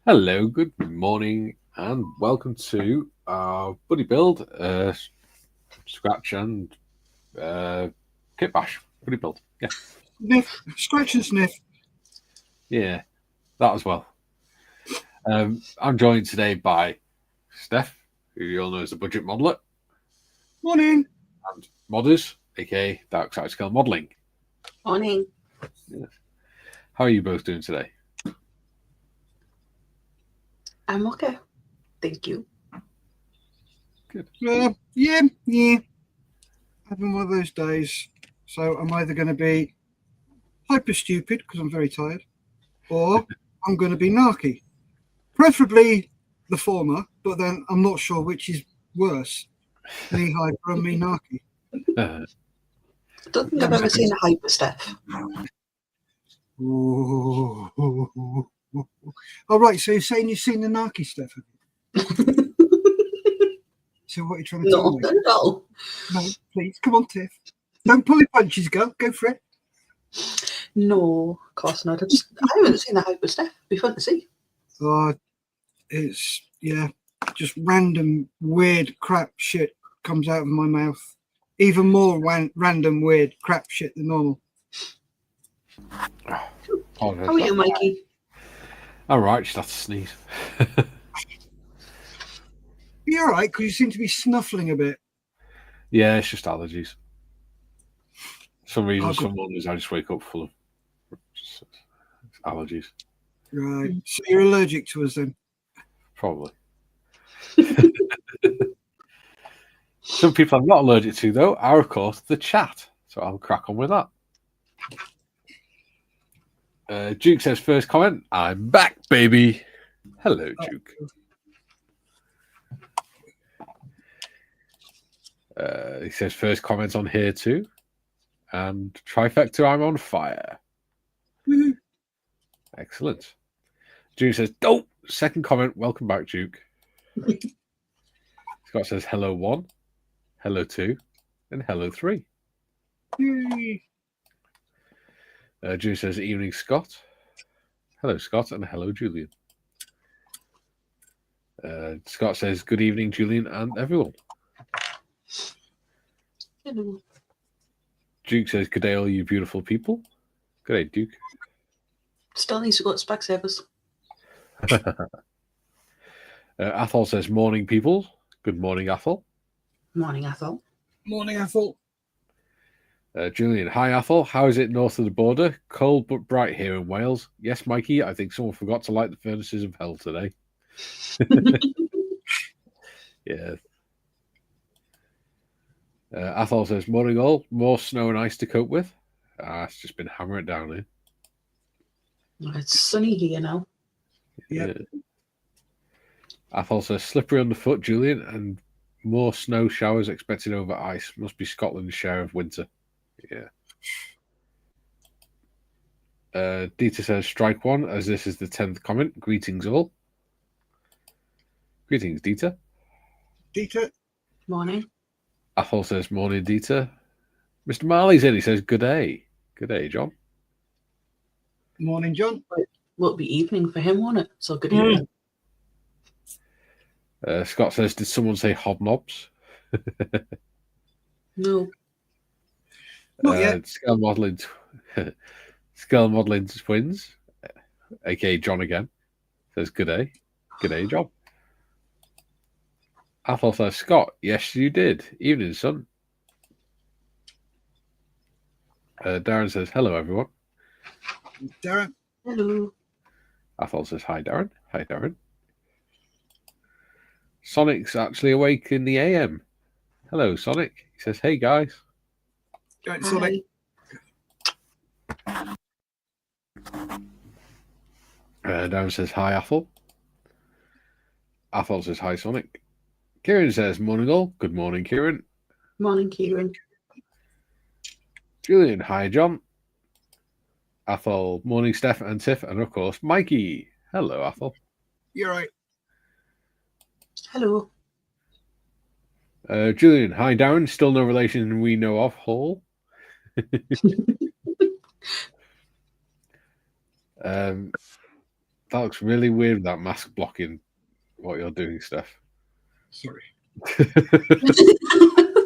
Hello, good morning, and welcome to our Buddy Build, Scratch and Kit Bash. Buddy Build, yeah. Sniff, scratch and sniff. Yeah, that as well. I'm joined today by Steff, who you all know as the Budget Modeler, Morning. and Modders, aka Dark Side Scale Modelling. Morning. Yes. How are you both doing today? I'm okay. Thank you. Good. Yeah. Having one of those days. So I'm either going to be hyper stupid because I'm very tired, or I'm going to be narky. Preferably the former, but then I'm not sure which is worse. Me hyper and me narky. I don't think I've ever seen a hyper Steff. Ooh. All right, so you're saying you've seen the narky stuff? So what are you trying to tell No, me? not at all. No, please, come on, Tiff. Don't pull your punches, go for it. No, of course not. I haven't seen a hyper Steff. Be fun to see. It's just random weird crap shit comes out of my mouth. Even more random weird crap shit than normal. How are you, Mikey? All right, just have to sneeze. You're all right, because you seem to be snuffling a bit. Yeah, it's just allergies. For some reason, some mornings I just wake up full of allergies. Right, so you're allergic to us then? Probably. Some people I'm not allergic to, though, are, of course, the chat. So I'll crack on with that. Duke says, first comment, I'm back, baby. Hello, Duke. He says, first comment on here, too. And trifecta, I'm on fire. Mm-hmm. Excellent. Duke says, oh, second comment, welcome back, Duke. Scott says, hello, 1, hello, 2, and hello, 3. Yay. Julie says, evening, Scott. Hello, Scott, and hello, Julian. Scott says, good evening, Julian, and everyone. Hello. Duke says, good day, all you beautiful people. Good day, Duke. Still needs to go to Specsavers. Athol says, morning, people. Good morning, Athol. Morning, Ethel. Morning, Ethel. Julian, hi, Athol. How is it north of the border? Cold but bright here in Wales. Yes, Mikey, I think someone forgot to light the furnaces of hell today. Yeah. Athol says, morning all. More snow and ice to cope with. It's just been hammering down here. It's sunny here now. Yep. Athol says, slippery underfoot, Julian, and more snow showers expected over ice. Must be Scotland's share of winter. Yeah. Dieter says, strike 1, as this is the 10th comment. Greetings all. Greetings, Dieter. Dieter. Morning. Athol says, morning, Dieter. Mr. Marley's in. He says, good day. Good day, John. Morning, John. Will it be evening for him, won't it? So good evening. Scott says, did someone say hobnobs? No. Not yet. Scale modeling twins, aka John again, says good day. Good day, John. Athol says, Scott, yes, you did. Evening, son. Darren says, hello, everyone. Darren. Hello. Athol says, hi, Darren. Hi, Darren. Sonic's actually awake in the AM. Hello, Sonic. He says, hey, guys. Right, Sonic. Darren says, hi, Athol. Athol says, hi, Sonic. Kieran says, morning all. Good morning, Kieran. Morning, Kieran. Julian, hi, John. Athol, morning, Steff and Tiff, and of course, Mikey. Hello, Athol. You're right. Hello. Julian, hi, Darren. Still no relation we know of. Hall. That looks really weird, that mask blocking what you're doing, Steph. Sorry.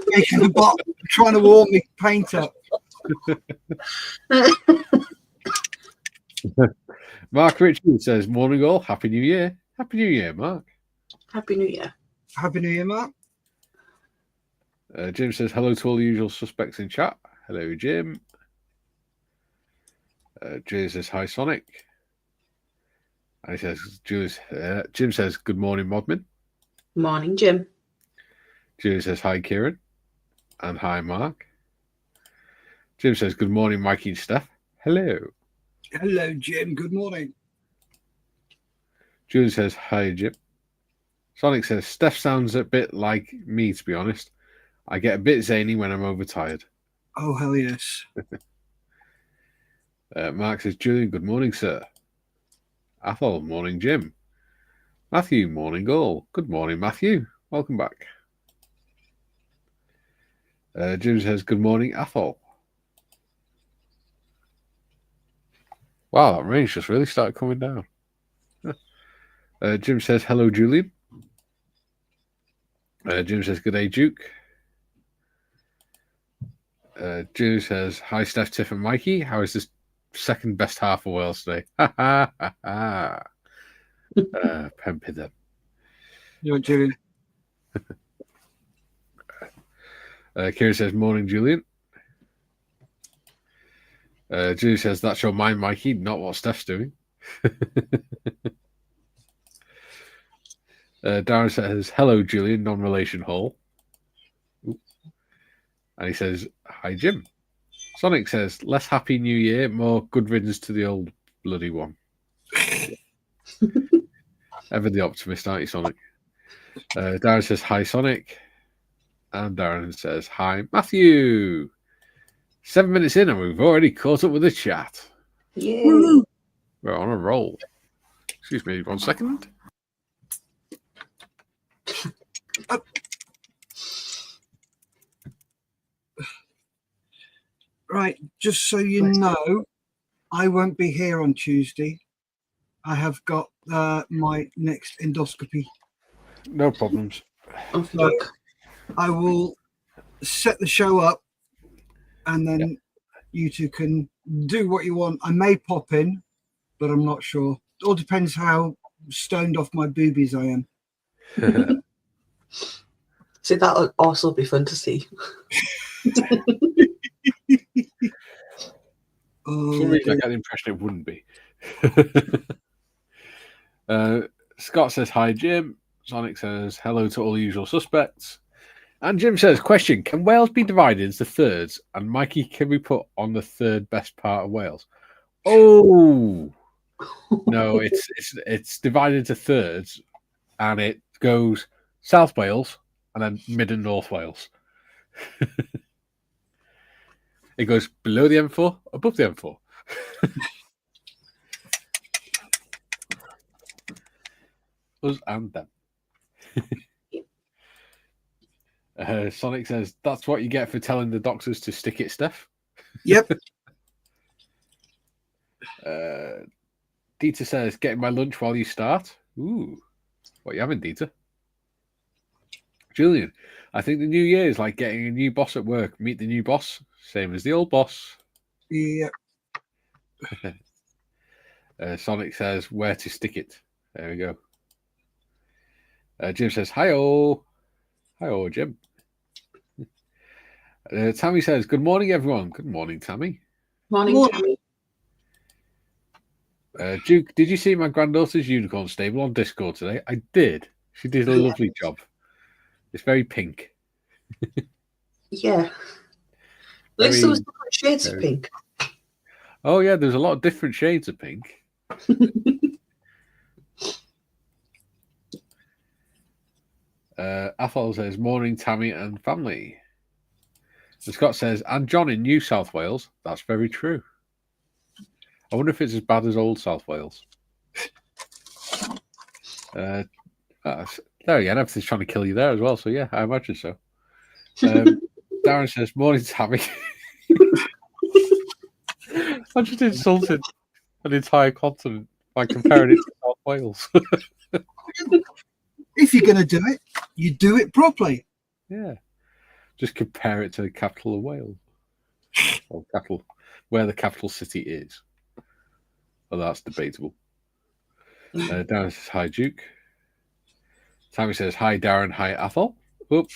Making the bot trying to warm me paint up. Mark Richard says, morning all, Happy New Year. Happy New Year, Mark. Happy New Year. Happy New Year, Mark. Jim says, hello to all the usual suspects in chat. Hello, Jim. Jay says, hi, Sonic. And he says, Jim says, good morning, Modman. Morning, Jim. Jim says, hi, Kieran. And hi, Mark. Jim says, good morning, Mikey and Steff. Hello. Hello, Jim. Good morning. Jim says, hi, Jim. Sonic says, Steff sounds a bit like me, to be honest. I get a bit zany when I'm overtired. Oh, hell yes. Mark says, Julian, good morning, sir. Athol, morning, Jim. Matthew, morning, all. Good morning, Matthew. Welcome back. Jim says, good morning, Athol. Wow, that rain's just really started coming down. Jim says, hello, Julian. Jim says, good day, Duke. Jim says, hi, Steff, Tiff, and Mikey. How is this second best half of Wales today? Ha ha ha ha. Pempy them. You want Julian? Kieran says, morning, Julian. Julian says, that's your mind, Mikey, not what Steff's doing. Darren says, hello, Julian, non-relation hall. Ooh. And he says, hi, Jim. Sonic says, less happy new year, more good riddance to the old bloody one. Ever the optimist, aren't you, Sonic? Darren says, hi, Sonic. And Darren says, hi, Matthew. 7 minutes in and we've already caught up with the chat. Yeah. We're on a roll. Excuse me 1 second. Right, just so you know, I won't be here on Tuesday. I have got my next endoscopy. No problems. Oh, So fuck. I will set the show up and then you two can do what you want. I may pop in, but I'm not sure. It all depends how stoned off my boobies I am. See, that would also be fun to see. Oh, For some reason, I get the impression it wouldn't be. Scott says, hi, Jim. Sonic says, hello to all the usual suspects. And Jim says, question, can Wales be divided into thirds? And Mikey, can we put on the third best part of Wales? Oh, no, it's divided into thirds. And it goes South Wales and then Mid and North Wales. It goes below the M4, above the M4. Us and them. Sonic says, that's what you get for telling the doctors to stick it, Steff. yep. Dieter says, getting my lunch while you start. Ooh, what are you having, Dieter? Julian, I think the new year is like getting a new boss at work. Meet the new boss, same as the old boss. Yep. Sonic says, where to stick it. There we go. Jim says, hi-oh. Hi-oh, Jim. Tammy says, good morning, everyone. Good morning, Tammy. Morning, Tammy. Duke, did you see my granddaughter's unicorn stable on Discord today? I did. She did a lovely job. It's very pink. Yeah. At least there was different shades of pink. Oh, yeah, there's a lot of different shades of pink. Athol says, morning, Tammy and family. And Scott says, and John in New South Wales. That's very true. I wonder if it's as bad as old South Wales. There again, everything's trying to kill you there as well. So, yeah, I imagine so. Darren says, morning, Tammy. I just insulted an entire continent by comparing it to South Wales. If you're going to do it, you do it properly. Yeah. Just compare it to the capital of Wales. Or capital, where the capital city is. Well, that's debatable. Darren says, hi, Duke. Tammy says, hi, Darren. Hi, Athol. Whoop.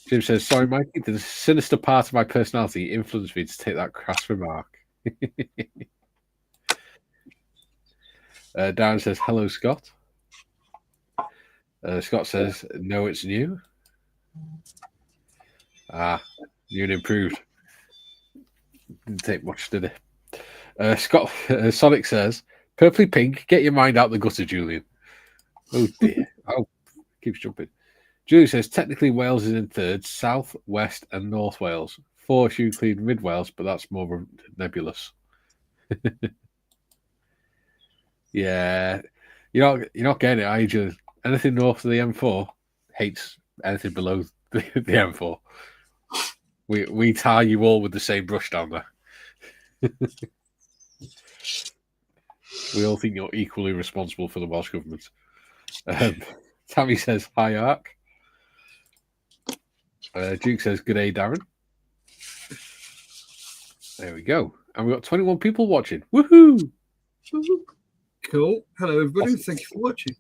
Jim says, sorry, Mikey. The sinister part of my personality influenced me to take that crass remark. Darren says, hello, Scott. Scott says, no, it's new. New and improved. Didn't take much, did it? Sonic says, purpley pink, get your mind out the gutter, Julian. Oh, dear. Oh, keeps jumping. Julie says, technically Wales is in third, South, West, and North Wales. 4 if you include Mid Wales, but that's more nebulous. Yeah. You're not getting it, are you, Julie? Anything north of the M4 hates anything below the M4. We tie you all with the same brush down there. We all think you're equally responsible for the Welsh government. Tammy says, hi, Ark. Duke says, good day, Darren. There we go. And we've got 21 people watching. Woohoo! Cool. Hello, everybody. Awesome. Thank you for watching.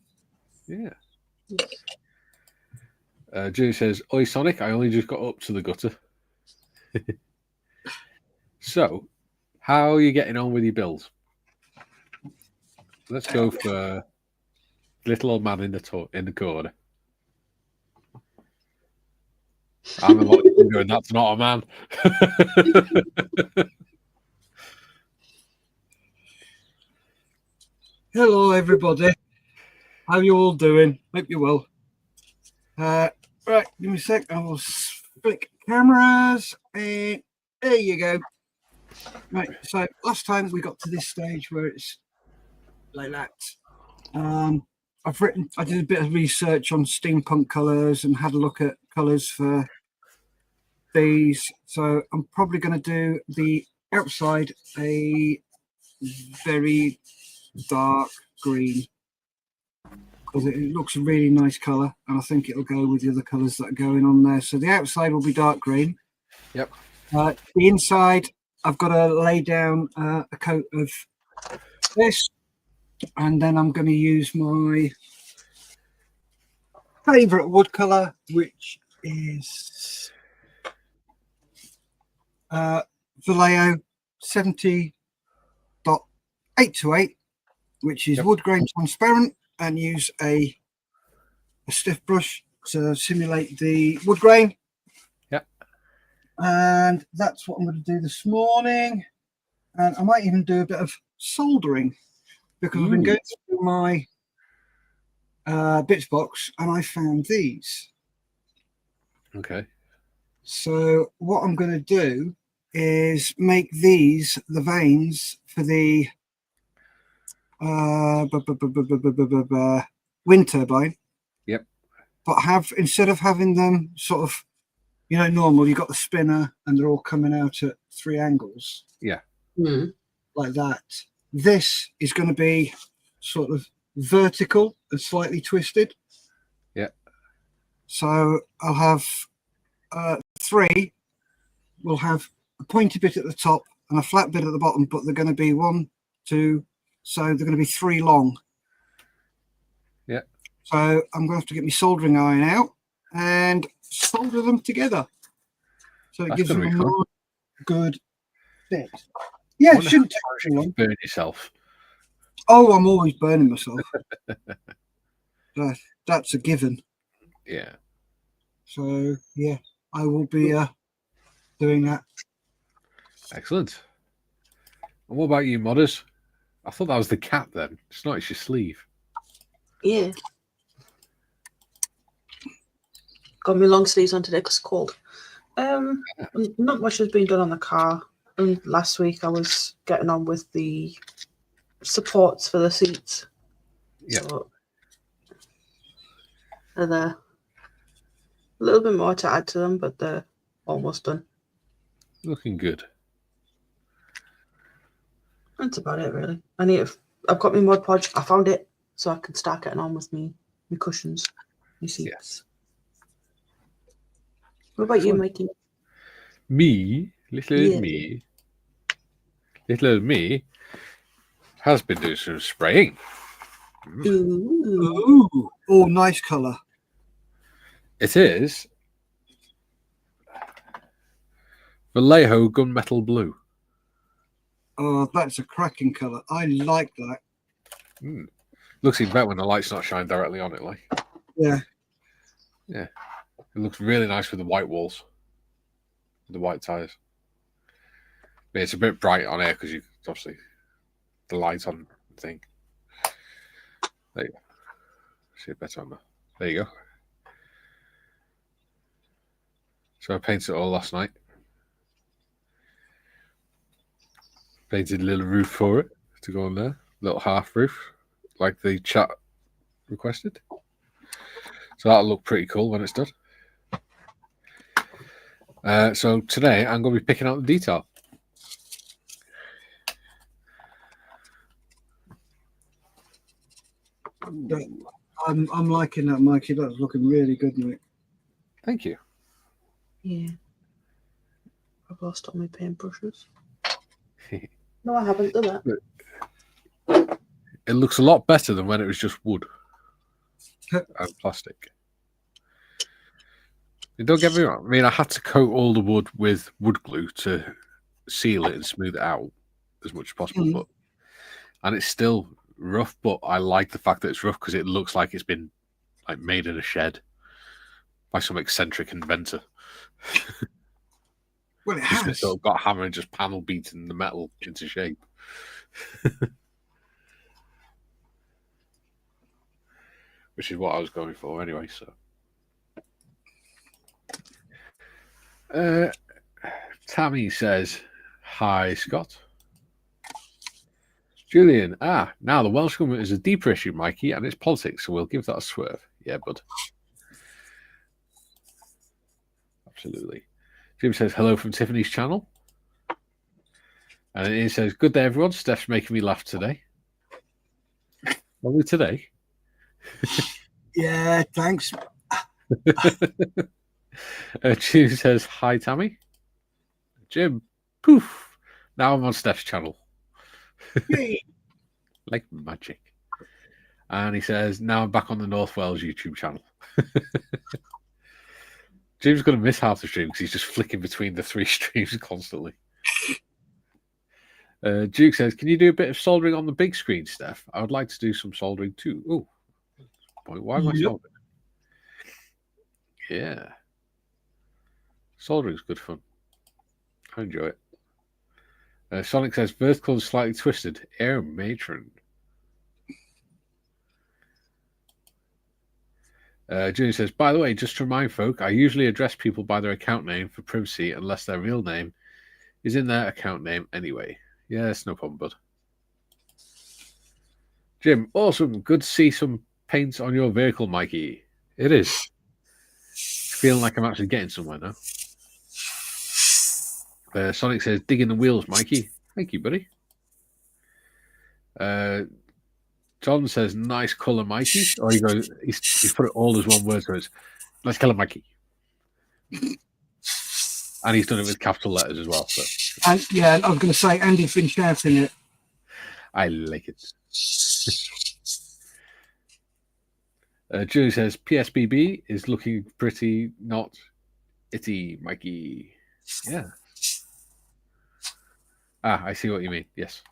Yeah. Julie says, oi, Sonic, I only just got up to the gutter. So, how are you getting on with your build? Let's go for little old man in the corner. I'm a lot younger, and that's not a man. Hello, everybody. How you all doing? Hope you're well. Right, give me a sec. I will flick cameras. And there you go. Right, so last time we got to this stage where it's like that. I did a bit of research on steampunk colours and had a look at colours for these. So I'm probably going to do the outside a very dark green because it looks a really nice colour, and I think it'll go with the other colours that are going on there. So the outside will be dark green. Yep. The inside, I've got to lay down a coat of this, and then I'm going to use my favourite wood colour, which is Vallejo 70.828, which is wood grain transparent, and use a stiff brush to simulate the wood grain. Yep. And that's what I'm going to do this morning. And I might even do a bit of soldering because I've been going through my bits box and I found these. Okay. So what I'm going to do is make these the veins for the wind turbine. Yep. But instead of having them sort of, normal, you've got the spinner and they're all coming out at 3 angles. Yeah. Like that. This is going to be sort of vertical and slightly twisted. Yeah. So I'll have 3. We'll have a pointy bit at the top and a flat bit at the bottom, but they're going to be 1, 2. So they're going to be 3 long. Yeah. So I'm going to have to get my soldering iron out and solder them together. So it gives them a more good fit. Yeah, it shouldn't take too long. Burn yourself. Oh, I'm always burning myself. That's a given. Yeah. So, yeah, I will be doing that. Excellent. And what about you, modders? I thought that was the cap then. It's not, it's your sleeve. Yeah. Got my long sleeves on today because it's cold. Not much has been done on the car. And last week I was getting on with the supports for the seats. Yeah. So, and a little bit more to add to them, but they're almost done. Looking good. That's about it, really. I need to I've got my Mod Podge. I found it, so I can start getting on with me cushions, my seats. Yes. What about you, Excellent. Mikey? Me, little Yeah. me, has been doing some spraying. Ooh. Ooh, oh, nice colour. It is Vallejo Gunmetal Blue. Oh, that's a cracking colour. I like that. Looks even better when the light's not shining directly on it. Like, Yeah. it looks really nice with the white walls, the white tires. But it's a bit bright on air because you obviously the light on thing. There you go. See it better on there. There you go. So I painted it all last night. Painted a little roof for it to go on there. Little half roof, like the chat requested. So that'll look pretty cool when it's done. So today I'm going to be picking out the detail. I'm liking that, Mikey. That's looking really good, mate. Thank you. Yeah. I've lost all my paintbrushes. No, I haven't done that. It looks a lot better than when it was just wood and plastic. Don't get me wrong. I mean, I had to coat all the wood with wood glue to seal it and smooth it out as much as possible. And it's still rough, but I like the fact that it's rough because it looks like it's been like made in a shed by some eccentric inventor. Well, it Just has. sort of got a hammer and just panel beating the metal into shape. Which is what I was going for anyway. So, Tammy says, "Hi, Scott." Julian, now the Welsh government is a deeper issue, Mikey, and it's politics, so we'll give that a swerve. Yeah, bud. Absolutely. Jim says, hello from Tiffany's channel. And he says, good day, everyone. Steff's making me laugh today. Only today. Yeah, thanks. Jim says, hi, Tammy. Jim, poof. Now I'm on Steff's channel. Like magic. And he says, now I'm back on the North Wales YouTube channel. Jim's going to miss half the stream because he's just flicking between the three streams constantly. Duke says, can you do a bit of soldering on the big screen, Steff? I would like to do some soldering too. Oh, why am I soldering? Yeah. Soldering's good fun. I enjoy it. Sonic says, vertical and slightly twisted. Air matron. Junior says, by the way, just to remind folk, I usually address people by their account name for privacy unless their real name is in their account name anyway. Yes, no problem, bud. Jim, awesome. Good to see some paint on your vehicle, Mikey. It is. Feeling like I'm actually getting somewhere now. Sonic says, digging the wheels, Mikey. Thank you, buddy. John says, nice colour, Mikey. Or he goes, he's put it all as one word, so it's nice colour, Mikey. And he's done it with capital letters as well. So. And yeah, I was going to say, Andy's been shouting it. I like it. Julie says, PSBB is looking pretty not itty, Mikey. Yeah. I see what you mean. Yes.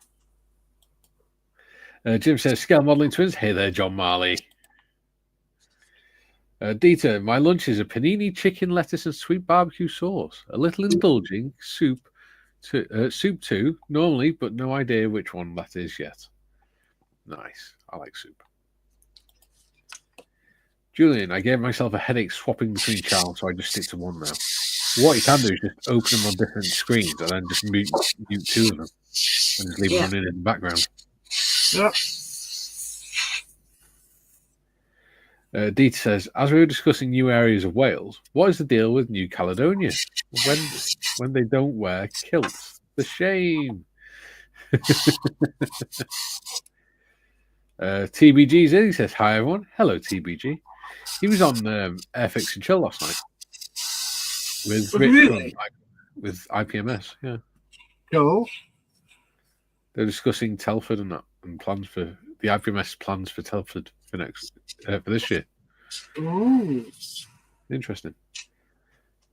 Jim says, Scale Modelling Twins. Hey there, John Marley. Dieter, my lunch is a panini, chicken, lettuce, and sweet barbecue sauce. A little indulging soup too, normally, but no idea which one that is yet. Nice. I like soup. Julian, I gave myself a headache swapping between channels, so I just stick to one now. What you can do is just open them on different screens and then just mute two of them and just leave them running in the background. Yep. Dieter says, as we were discussing new areas of Wales, what is the deal with New Caledonia when they don't wear kilts? The shame. TBG's in. He says, hi, everyone. Hello, TBG. He was on Airfix and Chill last night with Rich Really? with IPMS. Yeah. Cool. They're discussing Telford and that, and plans for the IPMS plans for Telford for this year. Ooh. Interesting.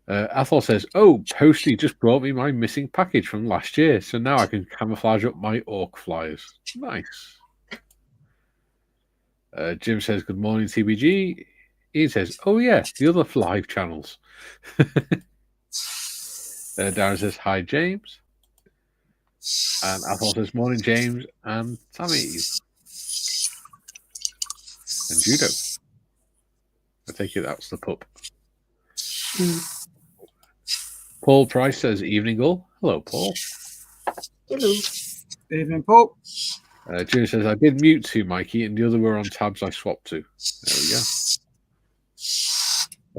Athol says, "Oh, Posty just brought me my missing package from last year, so now I can camouflage up my orc flyers. Nice." Jim says, "Good morning, TBG." Ian says, "Oh yeah, the other live channels." Darren says, "Hi, James." And Athol says, "Morning, James and Tammy." And Judo. I take it that's the pup. Paul Price says, "Evening all." Hello, Paul. Hello. Evening, Paul. Jim says, "I did mute to Mikey, and the other were on tabs I swapped to." There we go.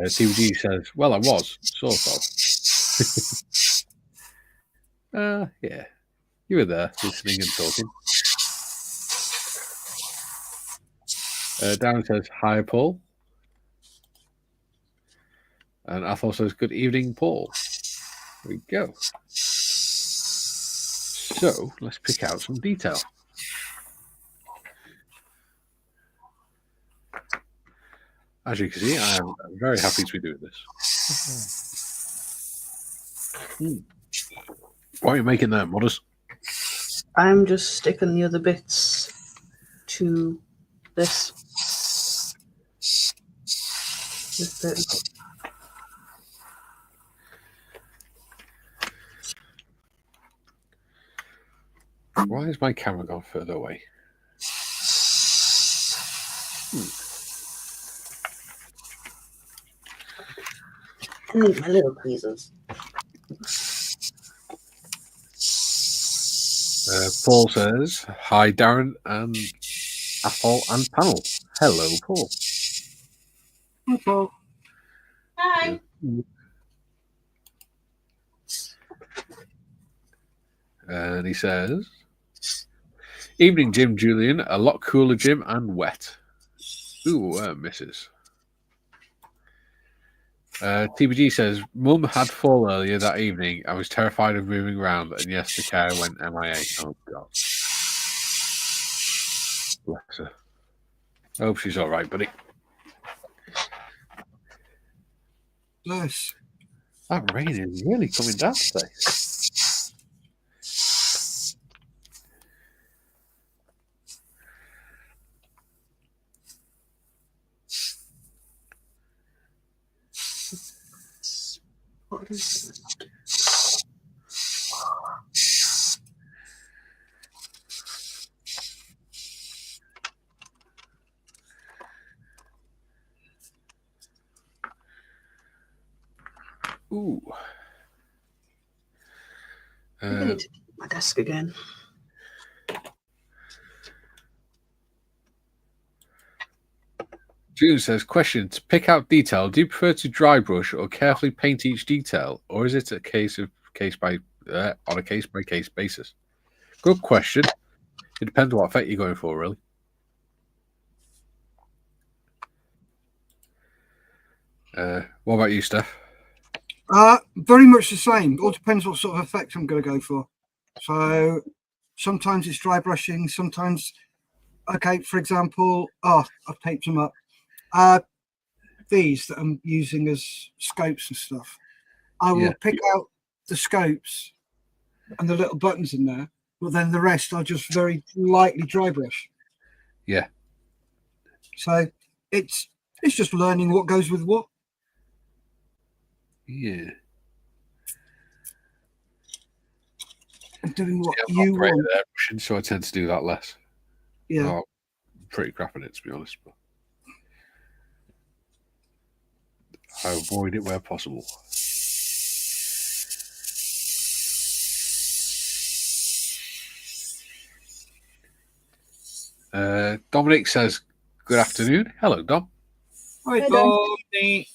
TBG says, "Well, I was, sort of." Yeah. You were there, listening and talking. Darren says, "Hi, Paul." And Athol says, "Good evening, Paul." There we go. So, let's pick out some detail. As you can see, I am very happy to be doing this. What are you making there, Modders? I'm just sticking the other bits to this. Why has my camera gone further away? I need my little pieces. Paul says, "Hi, Darren and Athol and panel." Hello, Paul. Hi, Paul. Hi. And he says, "Evening, Jim Julian. A lot cooler, Jim, and wet." Ooh, misses. TBG says, "Mum had fall earlier that evening. I was terrified of moving around, and yes, the car went MIA. Oh, God. Bless her. I hope she's all right, buddy." Bless. That rain is really coming down today. What is it? Ooh. I need to keep my desk again. June says, "Question: to pick out detail, do you prefer to dry brush or carefully paint each detail, or is it a case by case basis?" Good question. It depends what effect you're going for, really. What about you, Steph? Very much the same. All depends what sort of effect I'm going to go for. So sometimes it's dry brushing. Sometimes, okay, for example, I've taped them up. These that I'm using as scopes and stuff. I will pick out the scopes and the little buttons in there, but then the rest I'll just very lightly dry brush. Yeah. So it's just learning what goes with what. Yeah. And doing what I'm you not great want. at airbrushing, so I tend to do that less. Yeah. I'm pretty crap at it, to be honest. But I avoid it where possible. Dominic says, "Good afternoon." Hello, Dom. Hi, Dom. Dominic.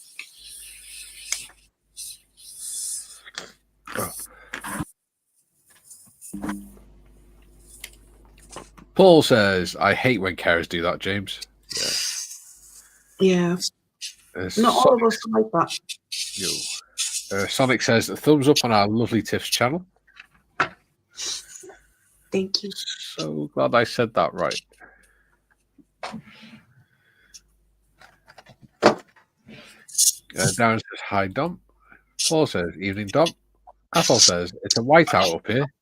Paul says, I hate when carers do that, James. Yeah. Not all of us like that. Sonic says, thumbs up on our lovely Tiff's channel. Thank you. So glad I said that right. Darren says, hi, Dom. Paul says, evening, Dom. Athol says, it's a whiteout up here.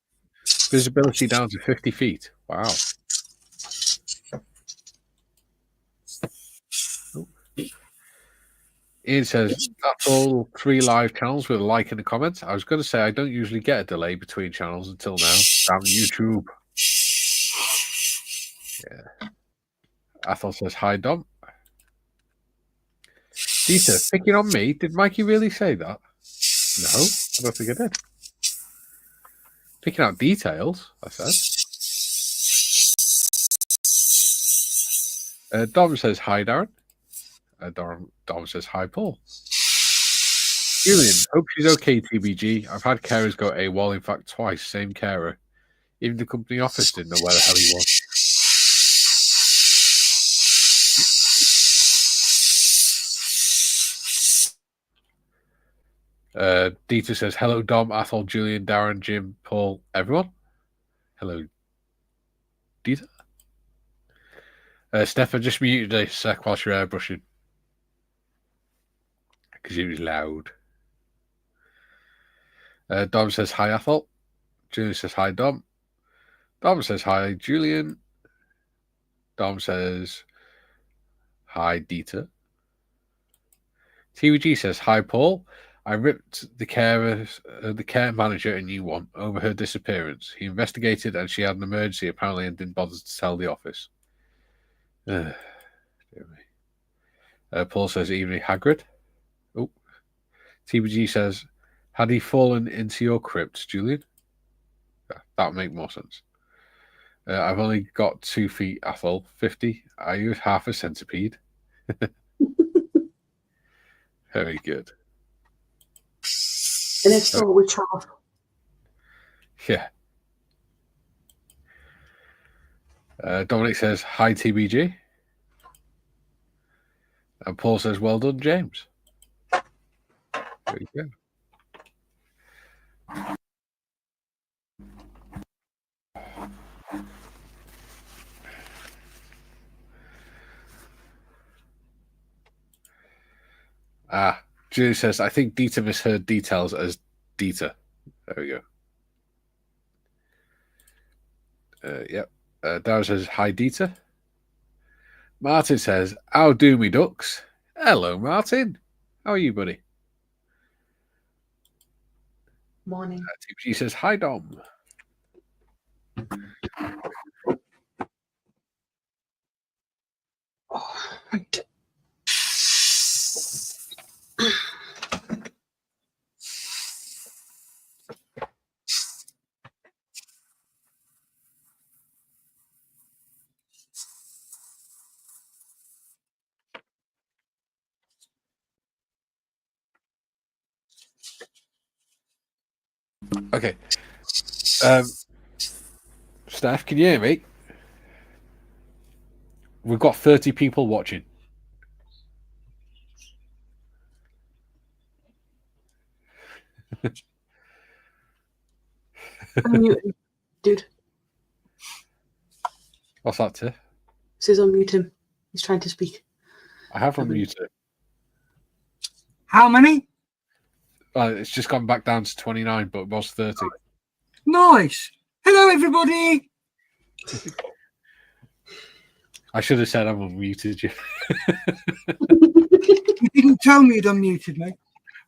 Visibility down to 50 feet. Wow. Ian says, that's all 3 live channels with a like in the comments. I was going to say, I don't usually get a delay between channels until now. Damn YouTube. Yeah. Athol says, hi, Dom. Dieter, picking on me? Did Mikey really say that? No, I don't think I did. Picking out details, I said. Dom says, hi, Darren. Dom says, hi, Paul. Julian, hope she's okay, TBG. I've had carers go AWOL, in fact, twice, same carer. Even the company office didn't know where the hell he was. Dieter says, hello, Dom, Athol, Julian, Darren, Jim, Paul, everyone. Hello, Dieter. Steff, I just muted a sec whilst you're airbrushing. Because it was loud. Dom says, hi, Athol. Julian says, hi, Dom. Dom says, hi, Julian. Dom says, hi, Dieter. TVG says, hi, Paul. I ripped the care manager a new one over her disappearance. He investigated and she had an emergency apparently and didn't bother to tell the office. Paul says, evening, Hagrid. Oh. TBG says, had he fallen into your crypt, Julian? That would make more sense. I've only got 2 feet, Athol. 50. Are you half a centipede? Very good. And if so, which half? Yeah. Dominic says, hi, TBG. And Paul says, well done, James. There you go. Julie says, I think Dieter misheard details as Dieter. There we go. Yep. Darren says, hi, Dieter. Martin says, how do me ducks? Hello, Martin. How are you, buddy? Morning. She says, hi, Dom. Oh, right. Okay. Steff, can you hear me? We've got 30 people watching. Unmute him, dude. What's that, Tiff? Says unmute him. He's trying to speak. I have unmuted. How many? It's just gone back down to 29, but it was 30. Nice. Hello, everybody. I should have said I've unmuted you. You didn't tell me you'd unmuted me.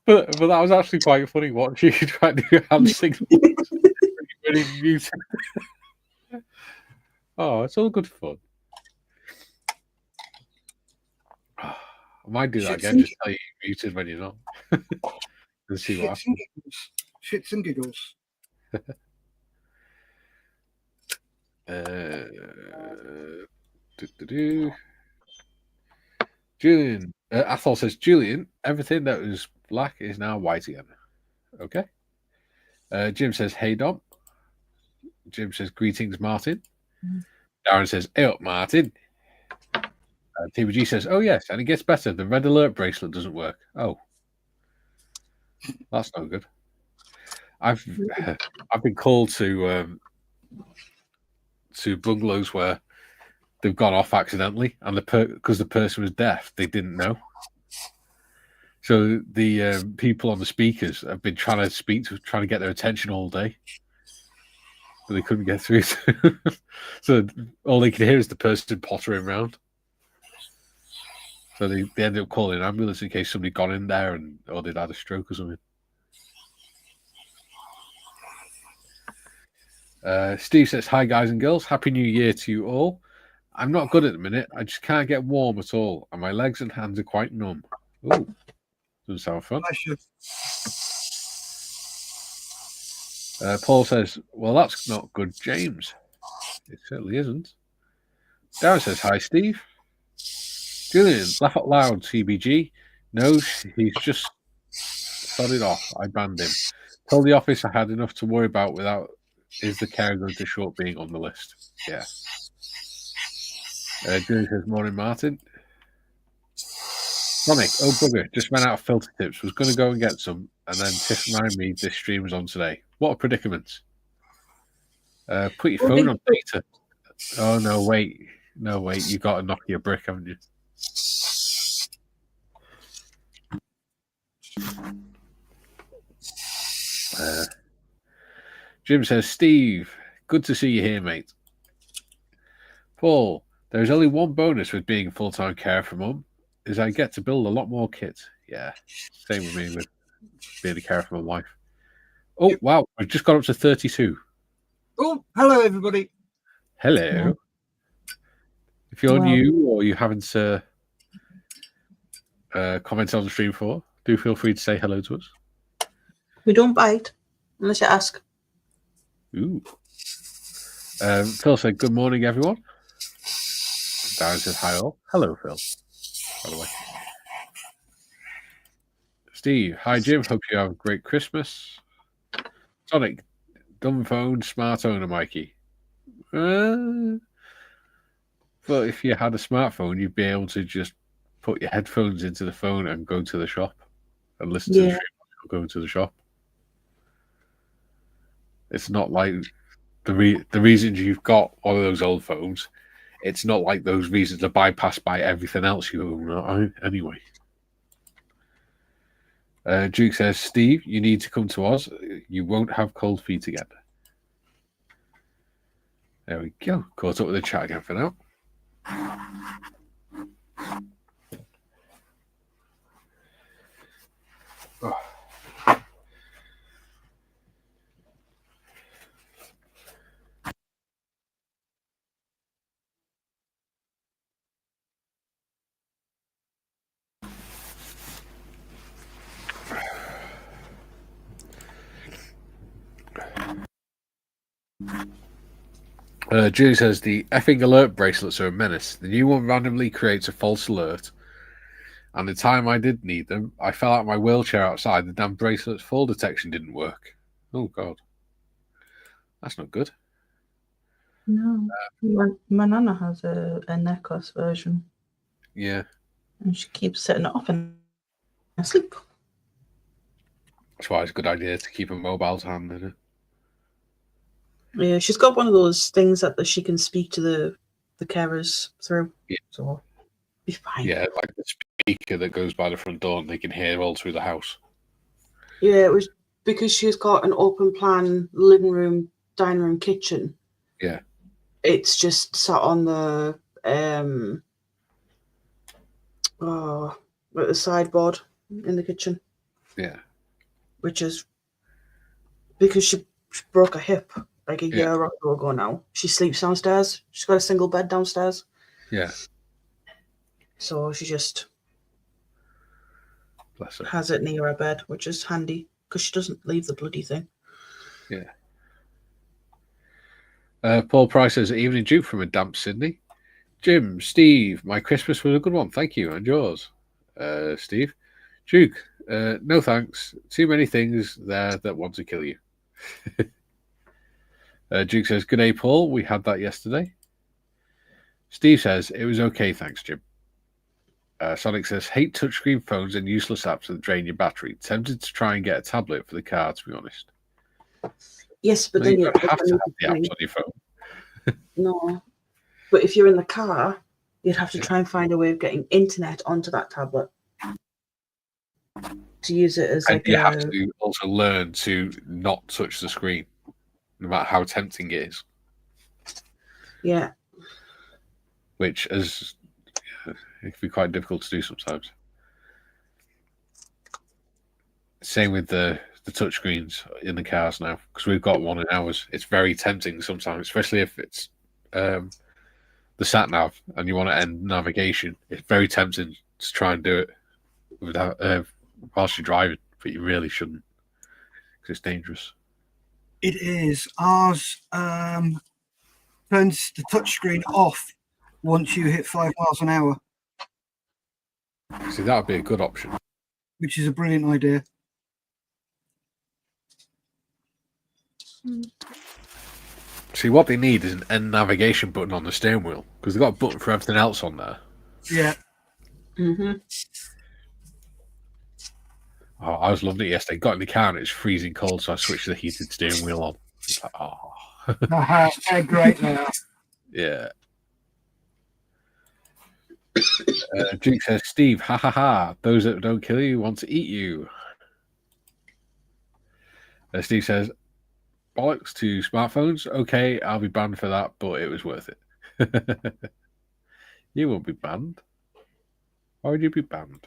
But that was actually quite funny watching you try to do hand signals. Really muted. Oh, it's all good fun. I might do that again, just tell you you're muted when you're not. And see what happens. Shits and giggles. Julian, Athol says, Julian, everything that was black is now white again. Okay. Jim says, hey, Dom. Jim says, greetings, Martin. Darren says, "Hey up, Martin." TVG says, "Oh yes, and it gets better. The red alert bracelet doesn't work." Oh, that's no good. I've been called to bungalows where they've gone off accidentally, and because the person was deaf, they didn't know. So the people on the speakers have been trying to get their attention all day, but they couldn't get through. So all they could hear is the person pottering around. So they ended up calling an ambulance in case somebody got in there or they'd had a stroke or something. Steve says, "Hi guys and girls, Happy New Year to you all. I'm not good at the minute. I just can't get warm at all, and my legs and hands are quite numb." Ooh, doesn't sound fun. Paul says, "Well, that's not good, James." It certainly isn't. Darren says, "Hi, Steve." Julian, laugh out loud, CBG. No, he's just sodded off. I banned him. Told the office I had enough to worry about without. Is the care going to short being on the list? Yeah. Julian says, "Morning, Martin." Sonic, oh bugger, just ran out of filter tips. Was going to go and get some, and then Tiff reminded me this stream was on today. What a predicament. Put your phone on data. Oh, no, wait. No, wait. You got a Nokia brick, haven't you? Jim says, "Steve, good to see you here, mate." Paul, there's only one bonus with being full-time carer for mum, is I get to build a lot more kit. Yeah, same with me with being a carer for my wife. Oh, wow, I've just got up to 32. Oh, hello, everybody. Hello. Yeah. If you're new or you haven't commented on the stream before, do feel free to say hello to us. We don't bite unless you ask. Ooh. Phil said, "Good morning, everyone." Darren says, "Hi all." Hello, Phil, by the way. Steve, "Hi, Jim. Hope you have a great Christmas." Sonic, "Dumb phone, smart owner, Mikey." But if you had a smartphone, you'd be able to just put your headphones into the phone and go to the shop and listen to the stream while going to the shop. It's not like the reasons you've got one of those old phones. It's not like those reasons are bypassed by everything else you own anyway. Duke says, "Steve, you need to come to us. You won't have cold feet again." There we go. Caught up with the chat again for now. Oh. Julie says, "The effing alert bracelets are a menace. The new one randomly creates a false alert. And the time I did need them, I fell out of my wheelchair outside. The damn bracelet's fall detection didn't work." Oh, God. That's not good. No. My nana has a necklace version. Yeah. And she keeps setting it off and asleep. That's why it's a good idea to keep a mobile to hand, isn't it? Yeah, she's got one of those things that she can speak to the carers through. Yeah. So be fine. Yeah, like the speaker that goes by the front door and they can hear all through the house. Yeah, it was because she's got an open plan living room, dining room, kitchen. Yeah. It's just sat on the the sideboard in the kitchen. Yeah. Which is because she broke her hip like a year or so ago now. She sleeps downstairs. She's got a single bed downstairs. Yeah. So she just Bless her. has it near her bed, which is handy because she doesn't leave the bloody thing. Yeah. Paul Price says, "Evening Duke from a damp Sydney." Jim, "Steve, my Christmas was a good one. Thank you. And yours?" Steve, "Duke, no thanks. Too many things there that want to kill you." Duke says, "Good day, Paul. We had that yesterday." Steve says, it was okay, thanks, Jim. Sonic says, hate touchscreen phones and useless apps that drain your battery. Tempted to try and get a tablet for the car, to be honest. Yes, but Well, then you you don't have to have the apps on your phone. No. But if you're in the car, you'd have to try and find a way of getting internet onto that tablet to use it as And like you have to also learn to not touch the screen, no matter how tempting it is. Yeah. Which is it can be quite difficult to do sometimes. Same with the touchscreens in the cars now, because we've got one in ours. It's very tempting sometimes, especially if it's the sat nav and you want to end navigation. It's very tempting to try and do it without whilst you're driving, but you really shouldn't because it's dangerous. It is. Ours turns the touchscreen off once you hit 5 miles an hour. See, that would be a good option. Which is a brilliant idea. See, what they need is an end navigation button on the steering wheel, because they've got a button for everything else on there. Yeah. Mm-hmm. Oh, I was loving it yesterday. Got in the car and it's freezing cold, so I switched the heated steering wheel on. It's like, oh. They're great now. Yeah. Duke says, Steve, ha ha ha. Those that don't kill you want to eat you. Steve says, bollocks to smartphones. Okay, I'll be banned for that, but it was worth it. You won't be banned. Why would you be banned?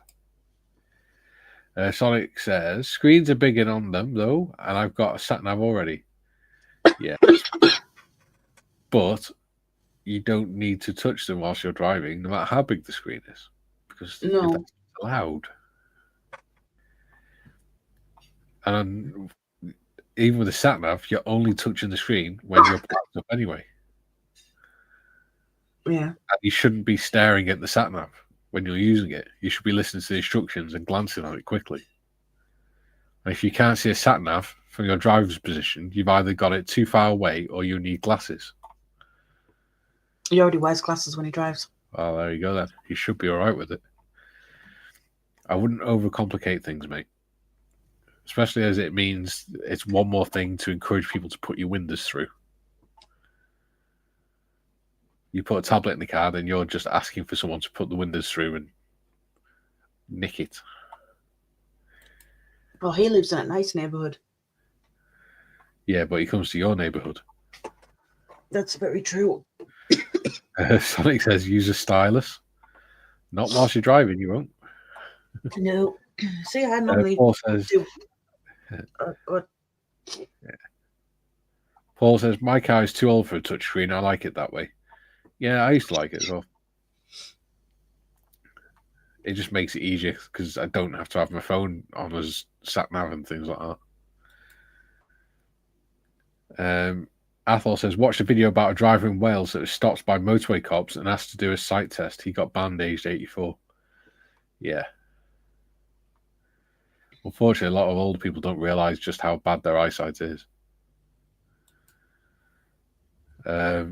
Sonic says, screens are bigger on them, though, and I've got a sat-nav already. Yeah. But you don't need to touch them whilst you're driving, no matter how big the screen is, because that's allowed. And even with a sat-nav, you're only touching the screen when you're parked up anyway. Yeah. And you shouldn't be staring at the sat-nav when you're using it. You should be listening to the instructions and glancing at it quickly. And if you can't see a sat-nav from your driver's position, you've either got it too far away or you need glasses. He already wears glasses when he drives. Well, there you go then. He should be all right with it. I wouldn't overcomplicate things, mate. Especially as it means it's one more thing to encourage people to put your windows through. You put a tablet in the car, then you're just asking for someone to put the windows through and nick it. Well, he lives in a nice neighbourhood. Yeah, but he comes to your neighbourhood. That's very true. Sonic says use a stylus. Not whilst you're driving, you won't. No. See, I normally Paul says, do. Paul says, my car is too old for a touchscreen. I like it that way. Yeah, I used to like it as well. It just makes it easier because I don't have to have my phone on as sat-nav and things like that. Athol says, watched a video about a driver in Wales that was stopped by motorway cops and asked to do a sight test. He got banned aged 84. Yeah. Unfortunately, a lot of older people don't realise just how bad their eyesight is. Because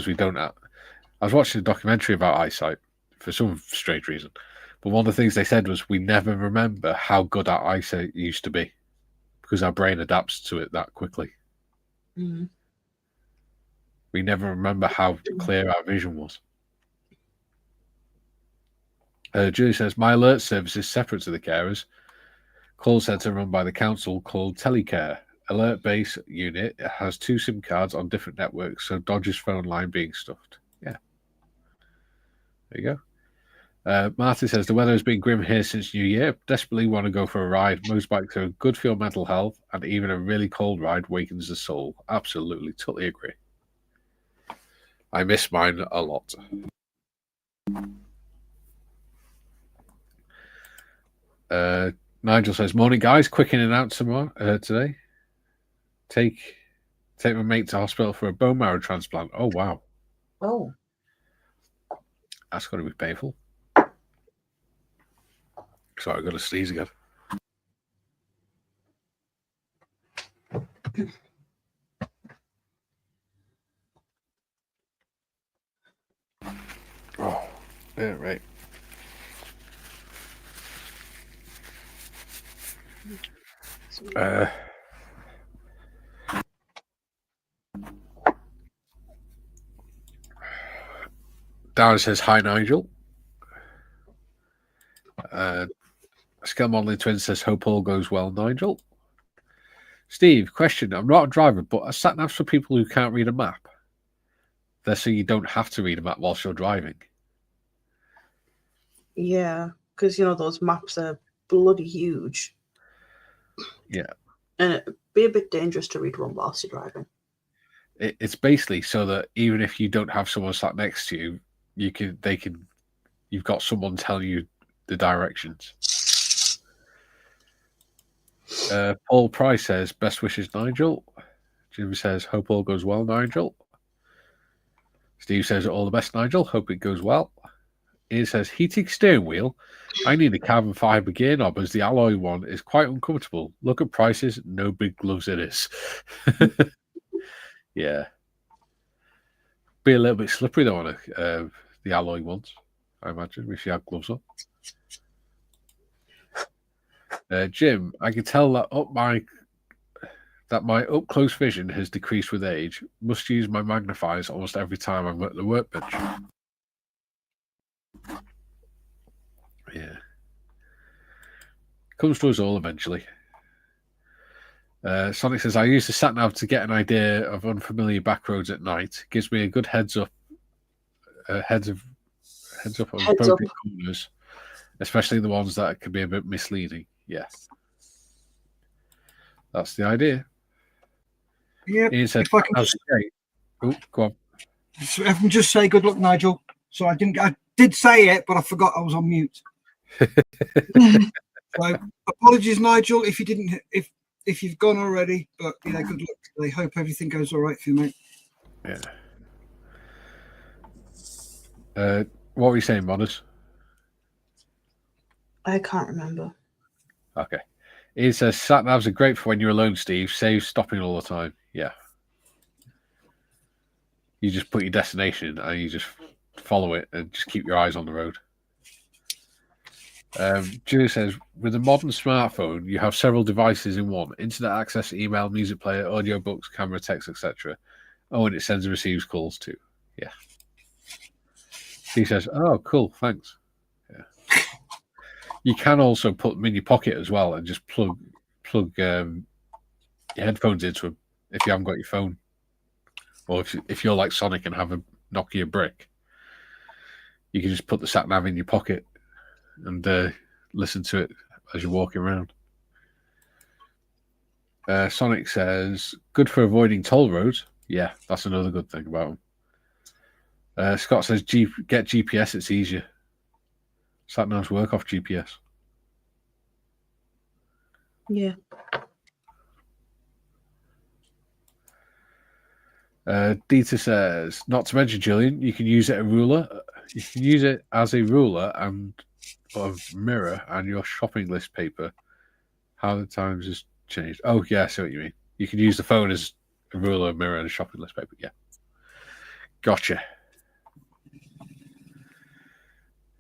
we don't have... I was watching a documentary about eyesight for some strange reason. But one of the things they said was we never remember how good our eyesight used to be because our brain adapts to it that quickly. Mm-hmm. We never remember how clear our vision was. Julie says, my alert service is separate to the carers. Call centre run by the council called Telecare. Alert base unit has 2 SIM cards on different networks, so dodges phone line being stuffed. Yeah. There you go. Marty says, the weather has been grim here since New Year. Desperately want to go for a ride. Motorbikes are good for your mental health, and even a really cold ride wakens the soul. Absolutely. Totally agree. I miss mine a lot. Nigel says, morning, guys. Quick in and out tomorrow, today. Take my mate to hospital for a bone marrow transplant. Oh, wow. Oh. That's going to be painful. Sorry, I've got to sneeze again. Yeah, right. Darren says, hi, Nigel. Scale Modeling Twin says, hope all goes well, Nigel. Steve, question. I'm not a driver, but are sat navs for people who can't read a map? They're so you don't have to read a map whilst you're driving. Yeah, because, you know, those maps are bloody huge. Yeah. And it'd be a bit dangerous to read one whilst you're driving. It's basically so that even if you don't have someone sat next to you, you've got someone telling you the directions. Paul Price says, best wishes, Nigel. Jim says, hope all goes well, Nigel. Steve says, all the best, Nigel. Hope it goes well. Ian says, heating steering wheel. I need a carbon fibre gear knob as the alloy one is quite uncomfortable. Look at prices. No big gloves it is. Yeah. Be a little bit slippery though on the alloy ones, I imagine, if you have gloves on. Jim, I can tell that my up close vision has decreased with age. Must use my magnifiers almost every time I'm at the workbench. Yeah. Comes to us all eventually. Sonic says, I use the sat nav to get an idea of unfamiliar back roads at night. Gives me a good heads up on appropriate corners, especially the ones that can be a bit misleading. Yeah. That's the idea. Yeah. Ian said, If I can go on. So I can just say good luck, Nigel. So I did say it, but I forgot I was on mute. So apologies, Nigel, if you didn't, if you've gone already. But yeah, good luck today. Hope everything goes all right for you, mate. Yeah. What were you saying, Modders? I can't remember. Okay. Ian says, sat navs are great for when you're alone, Steve. Save stopping all the time. Yeah. You just put your destination and you just follow it and just keep your eyes on the road. Julie says, with a modern smartphone, you have several devices in one. Internet access, email, music player, audio books, camera, text, etc. Oh, and it sends and receives calls too. Yeah. He says, oh, cool, thanks. Yeah. You can also put them in your pocket as well and just plug your headphones into them if you haven't got your phone. Or if you're like Sonic and have a Nokia brick, you can just put the sat nav in your pocket and listen to it as you're walking around. Sonic says, good for avoiding toll roads. Yeah, that's another good thing about them. Scott says, get GPS, it's easier. Sat navs work off GPS. Yeah. Dieter says, not to mention, Julian, you can use it as a ruler. You can use it as a ruler and a mirror and your shopping list paper. How the times has changed. Oh, yeah, I see what you mean. You can use the phone as a ruler, a mirror, and a shopping list paper. Yeah. Gotcha.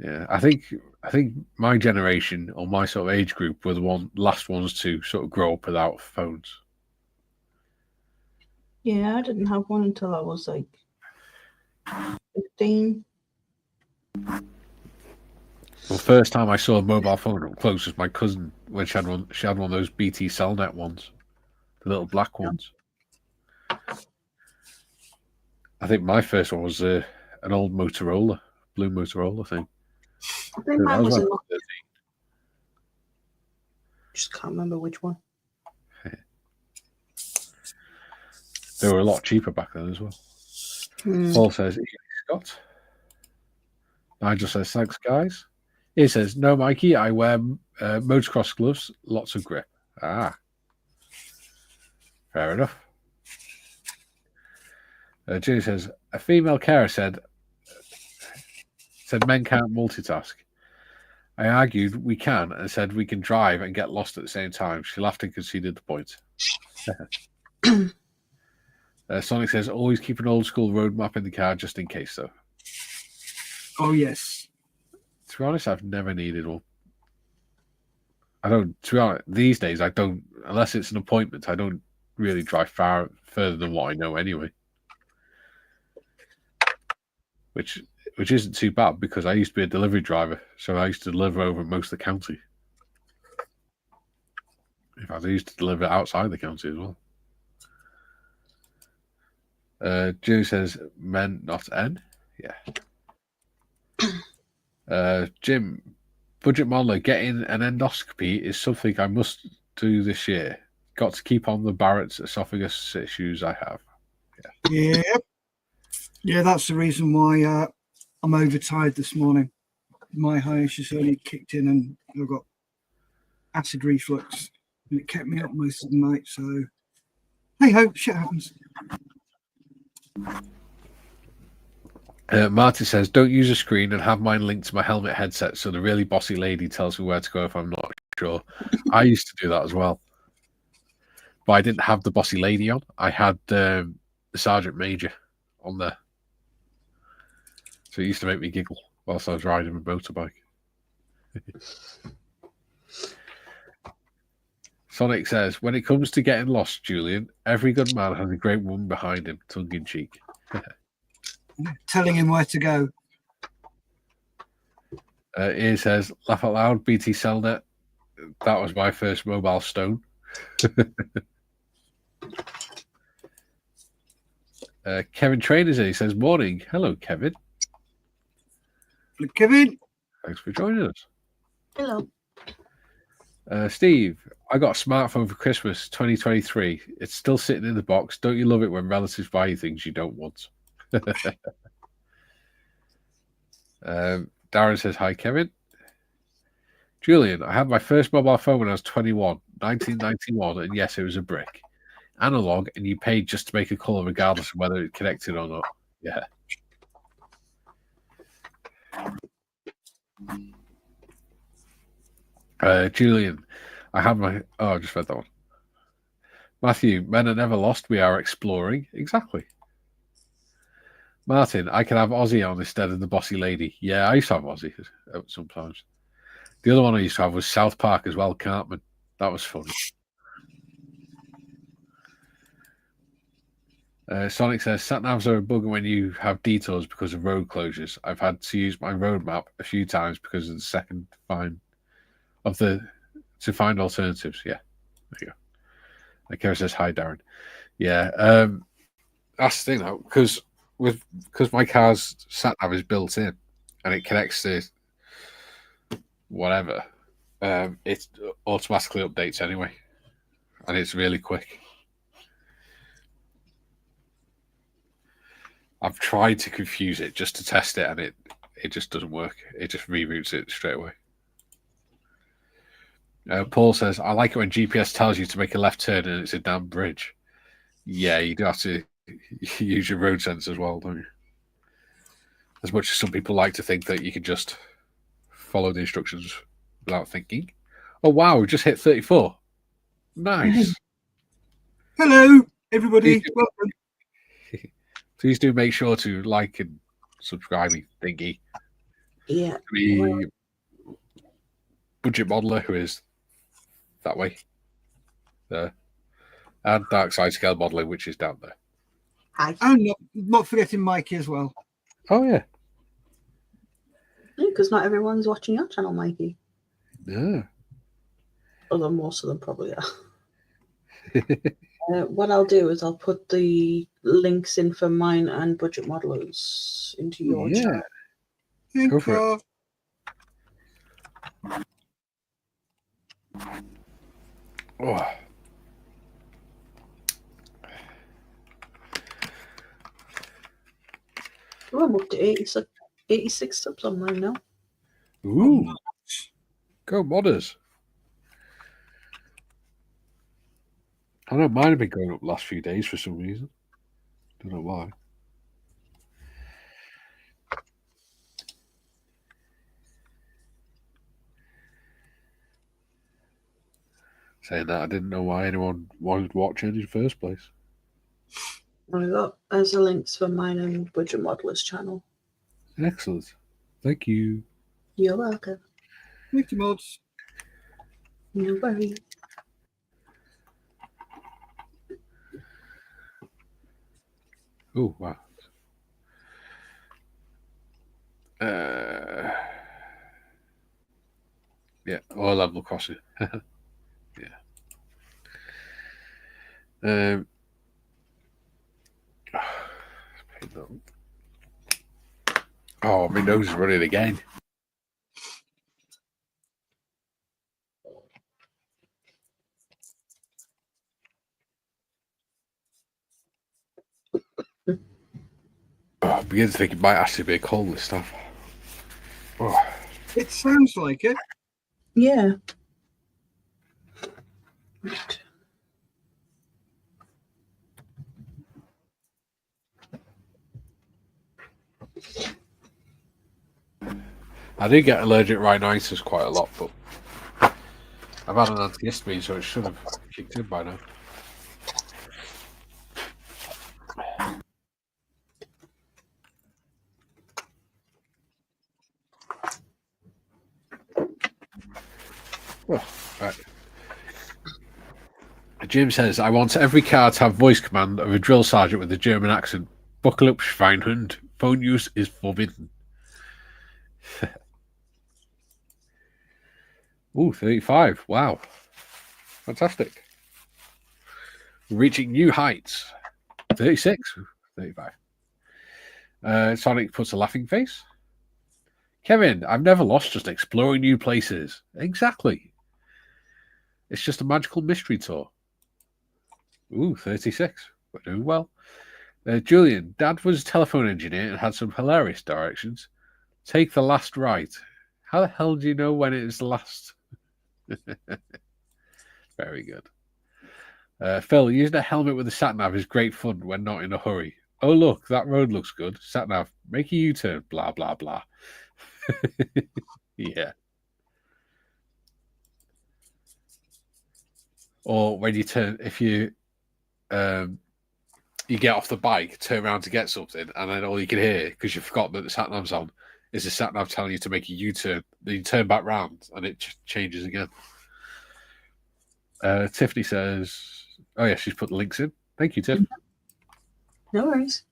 Yeah, I think my generation or my sort of age group were the last ones to sort of grow up without phones. Yeah, I didn't have one until I was like 15. Well, first time I saw a mobile phone up close was my cousin when she had one of those BT Cellnet ones, the little black ones. I think my first one was an old Motorola, blue Motorola thing. I think mine was a Nokia. Just can't remember which one. They were a lot cheaper back then as well. Paul says, Scott. Nigel says, thanks, guys. He says, no, Mikey, I wear motocross gloves, lots of grip. Ah. Fair enough. Julie says, a female carer said men can't multitask. I argued we can and said we can drive and get lost at the same time. She laughed and conceded the point. Sonic says, always keep an old school road map in the car just in case, though. Oh, yes. To be honest, I've never needed one. I don't. To be honest, these days I don't. Unless it's an appointment, I don't really drive further than what I know anyway. Which isn't too bad because I used to be a delivery driver, so I used to deliver over most of the county. In fact, I used to deliver outside the county as well. Joe says men, not N. Yeah. Jim, budget modeler, getting an endoscopy is something I must do this year. Got to keep on the Barrett's esophagus issues I have. Yeah, that's the reason why I'm overtired this morning. My hiatus only kicked in and I've got acid reflux and it kept me up most of the night. So, hey ho, shit happens. Marty says, don't use a screen and have mine linked to my helmet headset so the really bossy lady tells me where to go if I'm not sure. I used to do that as well. But I didn't have the bossy lady on. I had the Sergeant Major on there. So it used to make me giggle whilst I was riding a motorbike. Sonic says, when it comes to getting lost, Julian, every good man has a great woman behind him, tongue in cheek. Telling him where to go. Ian says, laugh out loud, BT Cellnet. That was my first mobile stone. Kevin Trainers in. He says, morning. Hello, Kevin. Kevin. Thanks for joining us. Hello. Steve, I got a smartphone for Christmas 2023. It's still sitting in the box. Don't you love it when relatives buy you things you don't want? Darren says, hi, Kevin. Julian, I had my first mobile phone when I was 21, 1991, and yes, it was a brick. Analog, and you paid just to make a call regardless of whether it connected or not. Yeah. Julian, I had my... Oh, I just read that one. Matthew, men are never lost. We are exploring. Exactly. Martin, I can have Aussie on instead of the bossy lady. Yeah, I used to have Aussie sometimes. The other one I used to have was South Park as well, Cartman. That was funny. Sonic says, sat-navs are a bugger when you have detours because of road closures. I've had to use my road map a few times because of the second find of the to find alternatives. Yeah, there you go. Like Kara says, hi, Darren. Yeah, that's the thing though, because my car's sat-nav is built in and it connects to whatever, it automatically updates anyway, and it's really quick. I've tried to confuse it just to test it, and it just doesn't work. It just reroutes it straight away. Paul says, I like it when GPS tells you to make a left turn and it's a damn bridge. Yeah, you do have to use your road sense as well, don't you? As much as some people like to think that you can just follow the instructions without thinking. Oh, wow, we just hit 34. Nice. Hello, everybody. Welcome. Please do make sure to like and subscribe, thingy. Yeah. The budget modeler, who is that way there, and dark side scale modeling, which is down there. Hi. And not forgetting Mikey as well. Oh yeah, Because not everyone's watching your channel, Mikey. yeah. Although most of them probably are. What I'll do is I'll put the links in for mine and budget modelers into your channel. Go for it. Oh. Oh, I'm up to 86 subs on mine now. Ooh. Go modders. I know mine have been going up the last few days for some reason. Don't know why. Saying that, I didn't know why anyone wanted to watch it in the first place. I got as the links for mine and budget modelers channel. Excellent. Thank you. You're welcome. Mickey Mods. No worries. Oh, wow. Yeah, or level crossing. Yeah. Oh, my nose is running again. I'm beginning to think it might actually be a cold, this stuff. Oh. It sounds like it. Yeah. I do get allergic rhinitis quite a lot, but I've had an antihistamine, so it should have kicked in by now. Oh, right. Jim says, I want every car to have voice command of a drill sergeant with a German accent. Buckle up, Schweinhund. Phone use is forbidden. Ooh, 35. Wow. Fantastic. Reaching new heights. 36. 35. Sonic puts a laughing face. Kevin, I've never lost, just exploring new places. Exactly. It's just a magical mystery tour. Ooh, 36. We're doing well. Julian, Dad was a telephone engineer and had some hilarious directions. Take the last right. How the hell do you know when it is the last? Very good. Phil, using a helmet with a sat-nav is great fun when not in a hurry. Oh, look, that road looks good. Sat-nav, make a U-turn, blah, blah, blah. Yeah. Or when you turn, if you get off the bike, turn around to get something, and then all you can hear, because you forgot that the sat-nav's on, is the sat-nav telling you to make a U-turn. Then you turn back round, and it changes again. Tiffany says, oh, yeah, she's put the links in. Thank you, Tiff. No worries.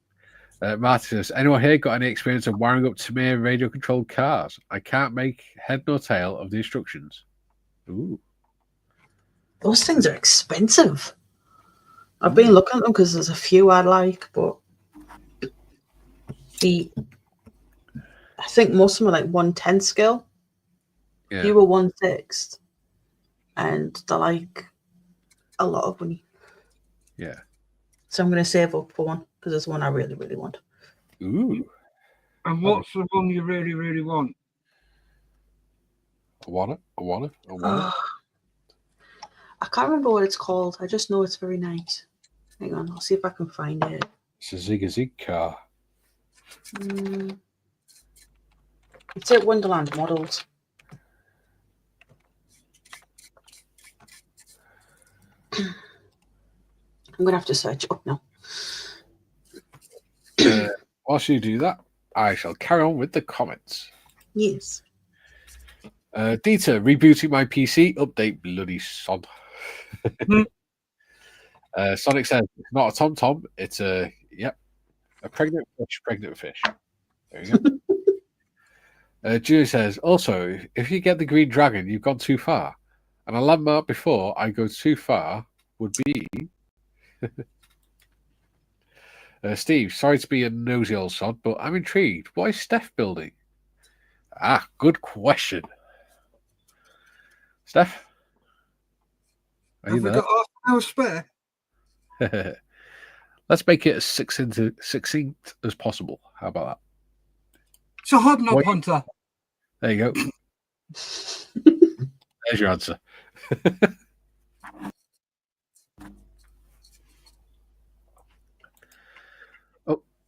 Marty says, anyone here got any experience of wiring up Tamiya radio-controlled cars? I can't make head nor tail of the instructions. Ooh. Those things are expensive. I've been looking at them because there's a few I like, but I think most of them are like 1/10 scale. Yeah. You were 1/6, and they're like a lot of money. Yeah. So I'm going to save up for one because there's one I really, really want. Ooh. And what's the one you really, really want? I want it. I can't remember what it's called. I just know it's very nice. Hang on, I'll see if I can find it. It's a Zig car. It's at Wonderland Models. I'm going to have to search it up now. Whilst you do that, I shall carry on with the comments. Yes. Dieter, rebooting my PC. Update, bloody sod. Sonic says, it's not a tom-tom. It's a pregnant fish. There you go. Julie says, also, if you get the green dragon, you've gone too far. And a landmark before I go too far would be... Steve, sorry to be a nosy old sod, but I'm intrigued. What is Steff building? Ah, good question. Steff? Are you Have we there? got half an hour spare? Let's make it as succinct as possible. How about that? It's a hobnob hunter. There you go. There's your answer.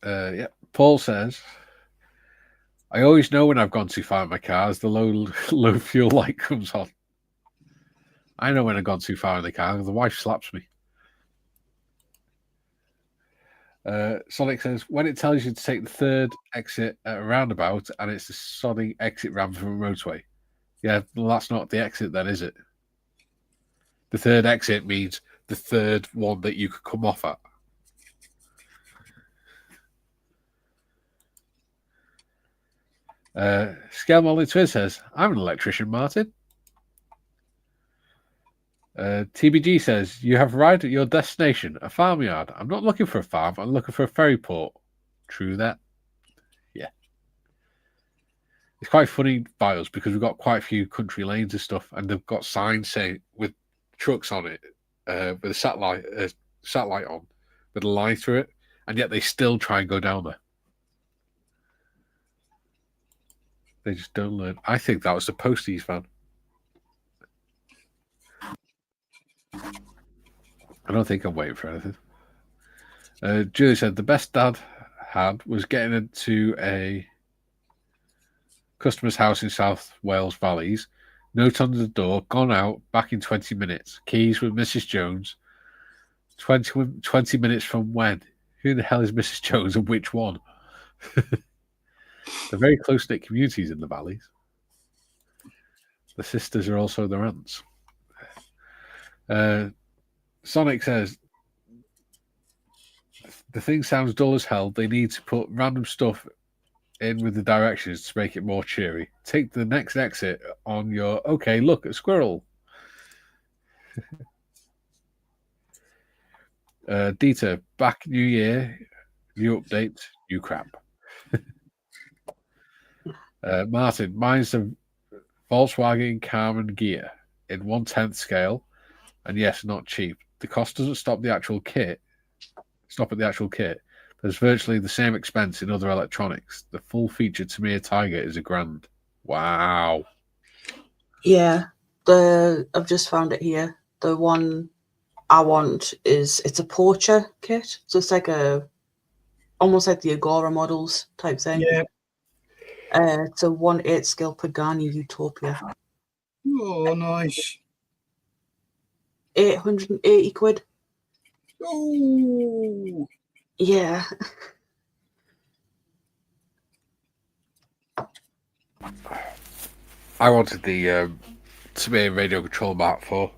Yeah. Paul says, I always know when I've gone too far in my car as the low fuel light comes on. I know when I've gone too far in the car. The wife slaps me. Sonic says, when it tells you to take the third exit at a roundabout and it's the sodding exit ramp from a roadway. Yeah, well, that's not the exit then, is it? The third exit means the third one that you could come off at. Scale Molly Twin says, I'm an electrician, Martin. TBG says, you have arrived at your destination, a farmyard. I'm not looking for a farm, I'm looking for a ferry port. True that. Yeah. It's quite funny, Biles, because we've got quite a few country lanes and stuff, and they've got signs saying with trucks on it, with a satellite on, with a line through it, and yet they still try and go down there. They just don't learn. I think that was the Posties fan. I don't think I'm waiting for anything. Julie said the best Dad had was getting into a customer's house in South Wales Valleys. Note on the door, gone out, back in 20 minutes. Keys with Mrs. Jones. 20 minutes from when? Who the hell is Mrs. Jones and which one? They're very close-knit communities in the valleys. The sisters are also their aunts. Sonic says, the thing sounds dull as hell. They need to put random stuff in with the directions to make it more cheery. Take the next exit on your, okay, look, a squirrel. Dieter, back new year, new update, new crap. Martin, mine's a Volkswagen Carmen gear in 1/10 scale, and yes, not cheap. The cost doesn't stop the actual kit. Stop at the actual kit. There's virtually the same expense in other electronics. The full feature Tamiya Tiger is $1,000. Wow. Yeah, I've just found it here. The one I want it's a Porsche kit, so it's like almost like the Agora models type thing. Yeah. It's a 1/8 scale Pagani Utopia. Oh, nice. 880 quid. Oh. Yeah. I wanted the Tamiya Radio Control Mark 4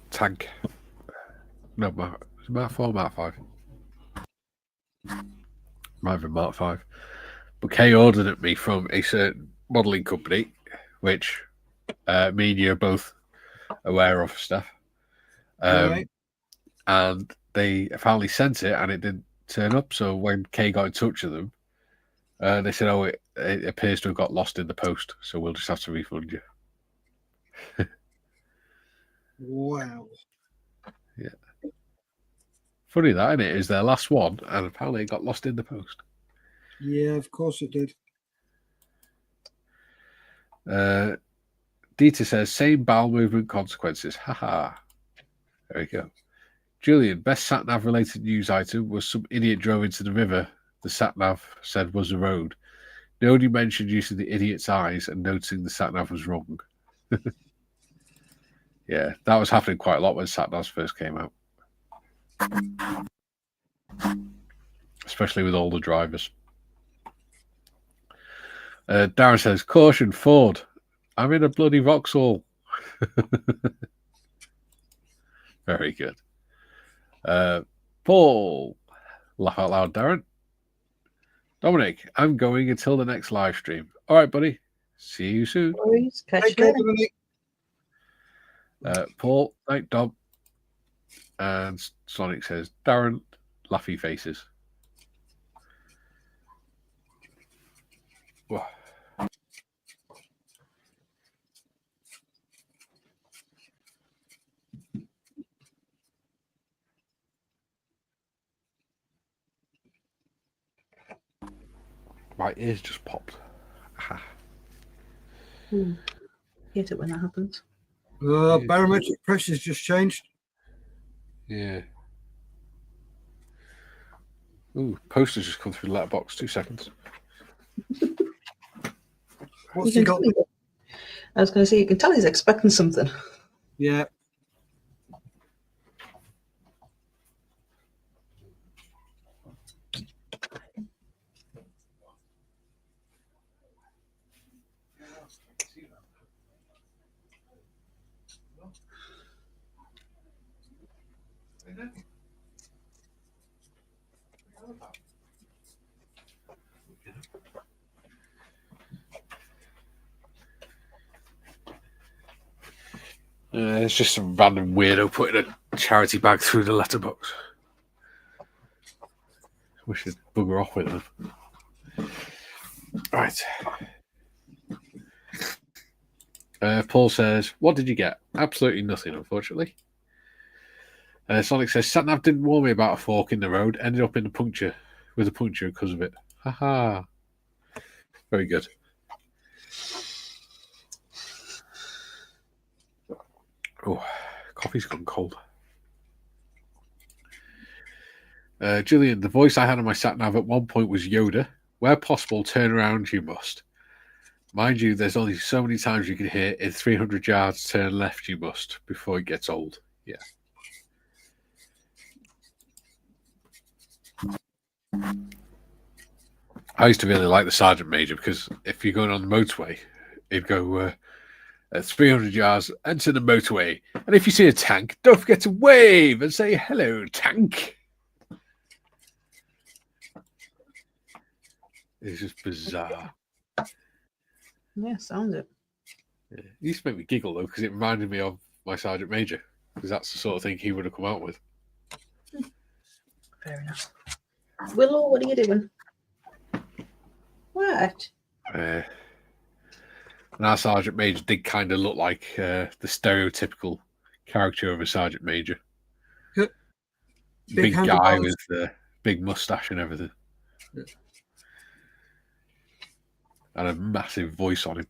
tank. No, Mark 4 or Mark 5? Might have been Mark 5. But Kay ordered it me from a certain modelling company, which me and you are both aware of stuff. Right. And they finally sent it and it didn't turn up. So when Kay got in touch with them, they said, oh, it appears to have got lost in the post. So we'll just have to refund you. Wow. Yeah. Funny that, isn't it? Is their last one and apparently it got lost in the post. Yeah, of course it did. Dieter says, same bowel movement consequences. Haha. There we go. Julian, best sat-nav related news item was some idiot drove into the river the sat-nav said was a road. Nobody mentioned using the idiot's eyes and noticing the sat-nav was wrong. Yeah, that was happening quite a lot when sat-navs first came out. Especially with older drivers. Darren says, caution, Ford. I'm in a bloody Vauxhall. Very good. Paul. Laugh out loud, Darren. Dominic, I'm going until the next live stream. All right, buddy. See you soon. Take care, Dominic. Paul, night, Dom. And Sonic says, Darren, laughy faces. Whoa. My ears just popped. Hate it when that happens. Barometric pressure's just changed. Yeah. Ooh, posters just come through the letterbox. 2 seconds. What's he got? I was going to say, you can tell he's expecting something. Yeah. It's just some random weirdo putting a charity bag through the letterbox. We should bugger off with them. Right. Paul says, "What did you get?" Absolutely nothing, unfortunately. Sonic says, "Satnav didn't warn me about a fork in the road. Ended up in a puncture because of it. Haha." Very good. Oh, coffee's gone cold. Julian, the voice I had on my sat-nav at one point was Yoda. Where possible, turn around you must. Mind you, there's only so many times you can hear in 300 yards, turn left you must before it gets old. Yeah. I used to really like the Sergeant Major because if you're going on the motorway, it'd go at 300 yards, enter the motorway. And if you see a tank, don't forget to wave and say, "Hello, tank." It's just bizarre. Yeah, sounds it. Yeah. It used to make me giggle, though, because it reminded me of my Sergeant Major, because that's the sort of thing he would have come out with. Fair enough. Willow, what are you doing? What? And our Sergeant Major did kind of look like the stereotypical character of a Sergeant Major. Yep. Big guy with the big mustache and everything. Yeah. And a massive voice on him.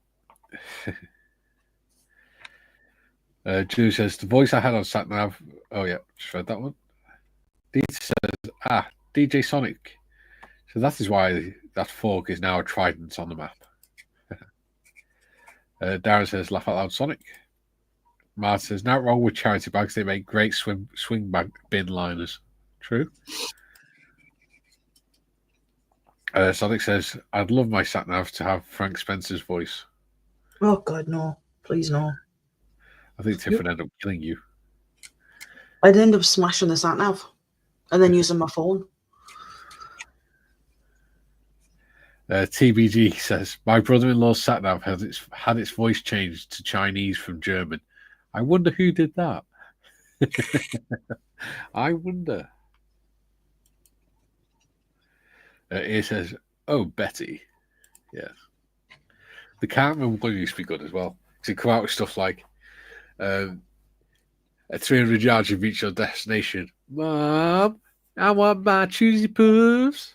Drew says, "The voice I had on SatNav." Oh, yeah, just read that one. Dean says, DJ Sonic. So that is why that fork is now a trident on the map. Darren says, "Laugh out loud, Sonic." Martin says, "Not wrong with charity bags. They make great swing bag bin liners." True. Sonic says, "I'd love my sat-nav to have Frank Spencer's voice." Oh, God, no. Please, no. I think Tiff would end up killing you. I'd end up smashing the sat-nav and then using my phone. TBG says, "My brother-in-law's sat-nav had its voice changed to Chinese from German. I wonder who did that." I wonder. It says, "Oh, Betty." Yes. The Cartman one used to be good as well. Because it come out with stuff like, at 300 yards you've reached your destination. Mom, I want my choosy poofs.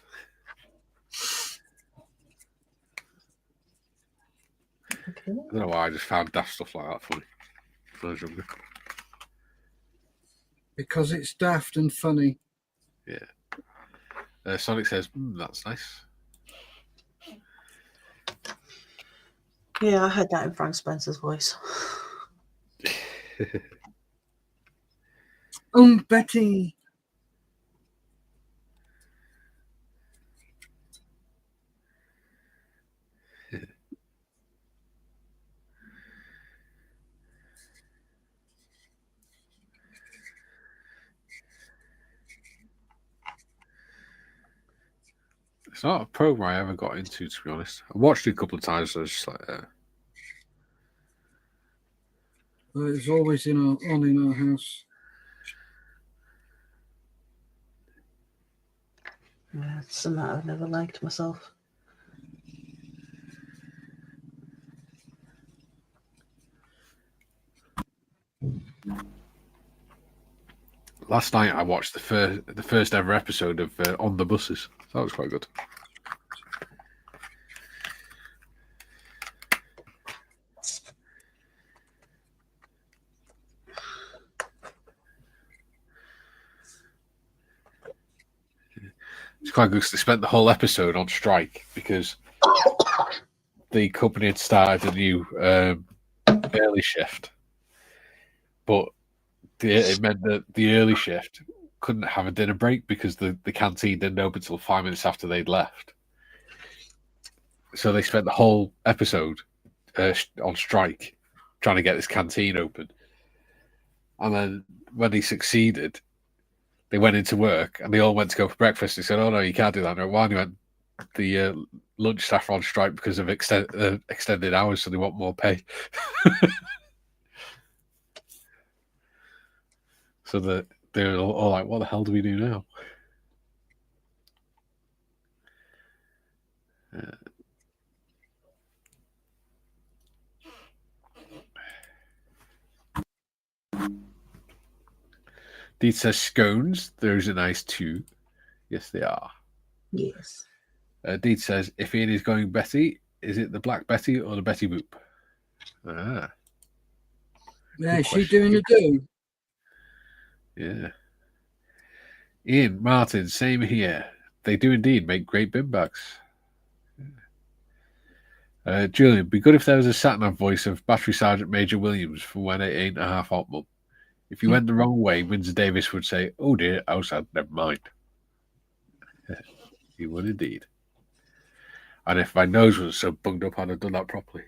Okay. I don't know why I just found daft stuff like that funny when I was younger. Because it's daft and funny. Yeah. Sonic says, "That's nice." Yeah, I heard that in Frank Spencer's voice. Betty. It's not a program I ever got into, to be honest. I watched it a couple of times, so I was just like, It's always on in our house. Yeah, it's something I've never liked myself. last night I watched the first ever episode of On the Buses. That was quite good. It's quite good because they spent the whole episode on strike because the company had started a new early shift, but it meant that the early shift couldn't have a dinner break because the canteen didn't open until 5 minutes after they'd left. So they spent the whole episode on strike trying to get this canteen open. And then when he succeeded, they went into work and they all went to go for breakfast. They said, "Oh no, you can't do that." No, why? And he went, "The lunch staff are on strike because of extended hours, so they want more pay." So they're all like, "What the hell do we do now?" Deed says scones. Those are nice too. Yes, they are. Yes. Deed says, if Ian is going Betty, is it the Black Betty or the Betty Boop? Ah. Yeah, Good she question. doing the do. Yeah. Ian, Martin, same here. They do indeed make great bin bags. Julian, be good if there was a sat-nav voice of Battery Sergeant Major Williams from when it ain't a half hot mum. If you went the wrong way, Windsor Davis would say, "Oh dear, outside, never mind." He would indeed. And if my nose was so bunged up, I'd have done that properly.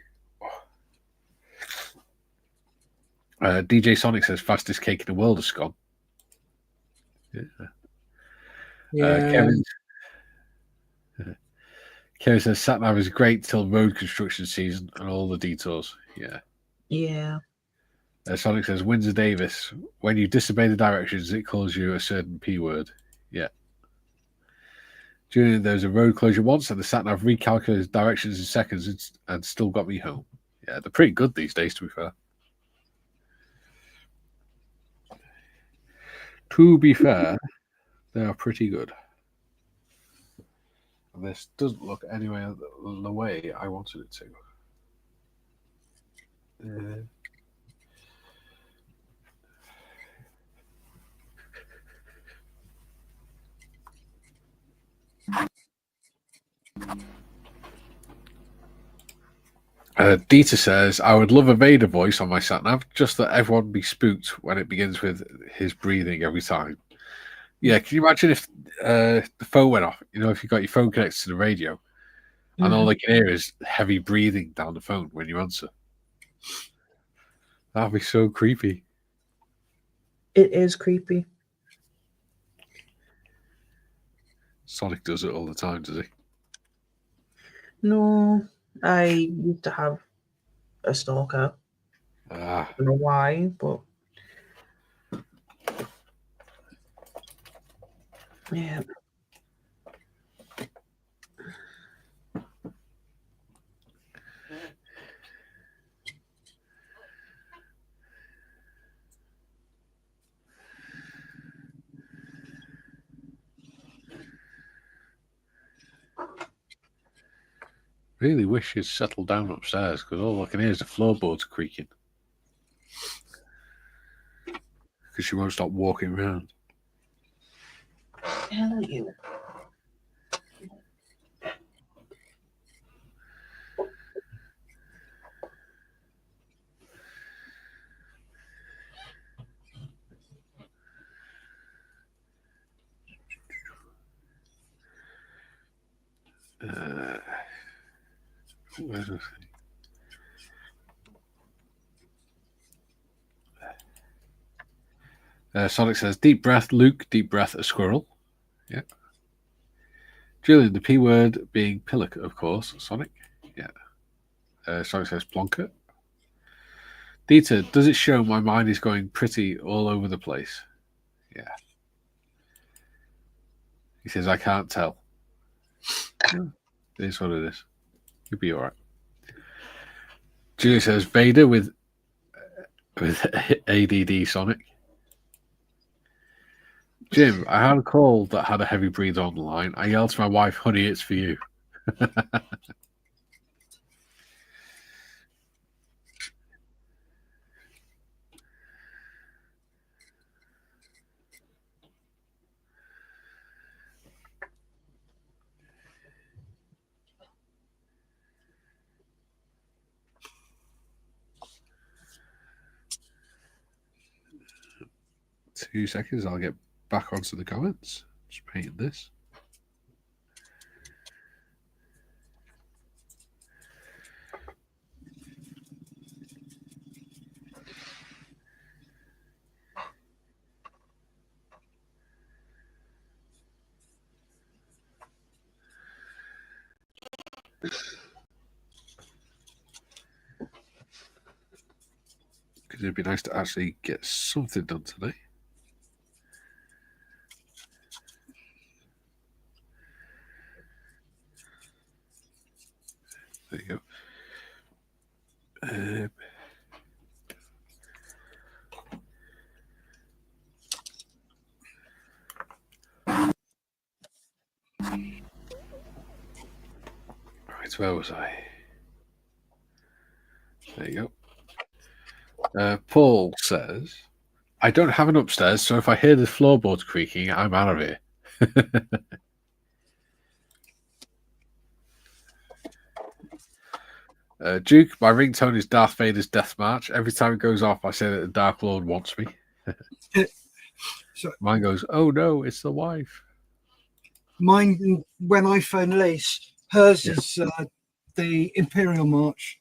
DJ Sonic says, fastest cake in the world is scone. Yeah. Kevin says, sat-nav is great till road construction season and all the detours. Yeah. Yeah. Sonic says, Windsor Davis, when you disobey the directions, it calls you a certain P word. Yeah. Julian, there was a road closure once and the sat-nav recalculated directions in seconds and still got me home. Yeah, they're pretty good these days, to be fair. To be fair, they are pretty good. And this doesn't look anywhere the way I wanted it to. Dieter says, I would love a Vader voice on my sat-nav, just that everyone be spooked when it begins with his breathing every time. Yeah, can you imagine if the phone went off? You know, if you got your phone connected to the radio and all they can hear is heavy breathing down the phone when you answer. That'd be so creepy. It is creepy. Sonic does it all the time, does he? No, I used to have a stalker. I don't know why, but yeah. Really wish he'd settled down upstairs because all I can hear is the floorboards creaking. Because she won't stop walking around. Hello, you. Where's this? Sonic says, deep breath, Luke, deep breath, a squirrel. Yeah. Julian, the P word being pillock, of course. Sonic. Yeah. Sonic says, plonker. Dieter, does it show my mind is going pretty all over the place? Yeah. He says, I can't tell. It is what it is. You'll be all right. Julian says, Vader with ADD Sonic. Jim, I had a call that had a heavy breather on the line. I yelled to my wife, honey, it's for you. 2 seconds, I'll get back onto the comments. Just paint this. Because it'd be nice to actually get something done today. There you go. Right, where was I? There you go. Paul says, I don't have an upstairs, so if I hear the floorboards creaking, I'm out of here. Duke, my ringtone is Darth Vader's Death March. Every time it goes off, I say that the Dark Lord wants me. So, mine goes, oh no, it's the wife. Mine, when I phone Lise, hers is the Imperial March.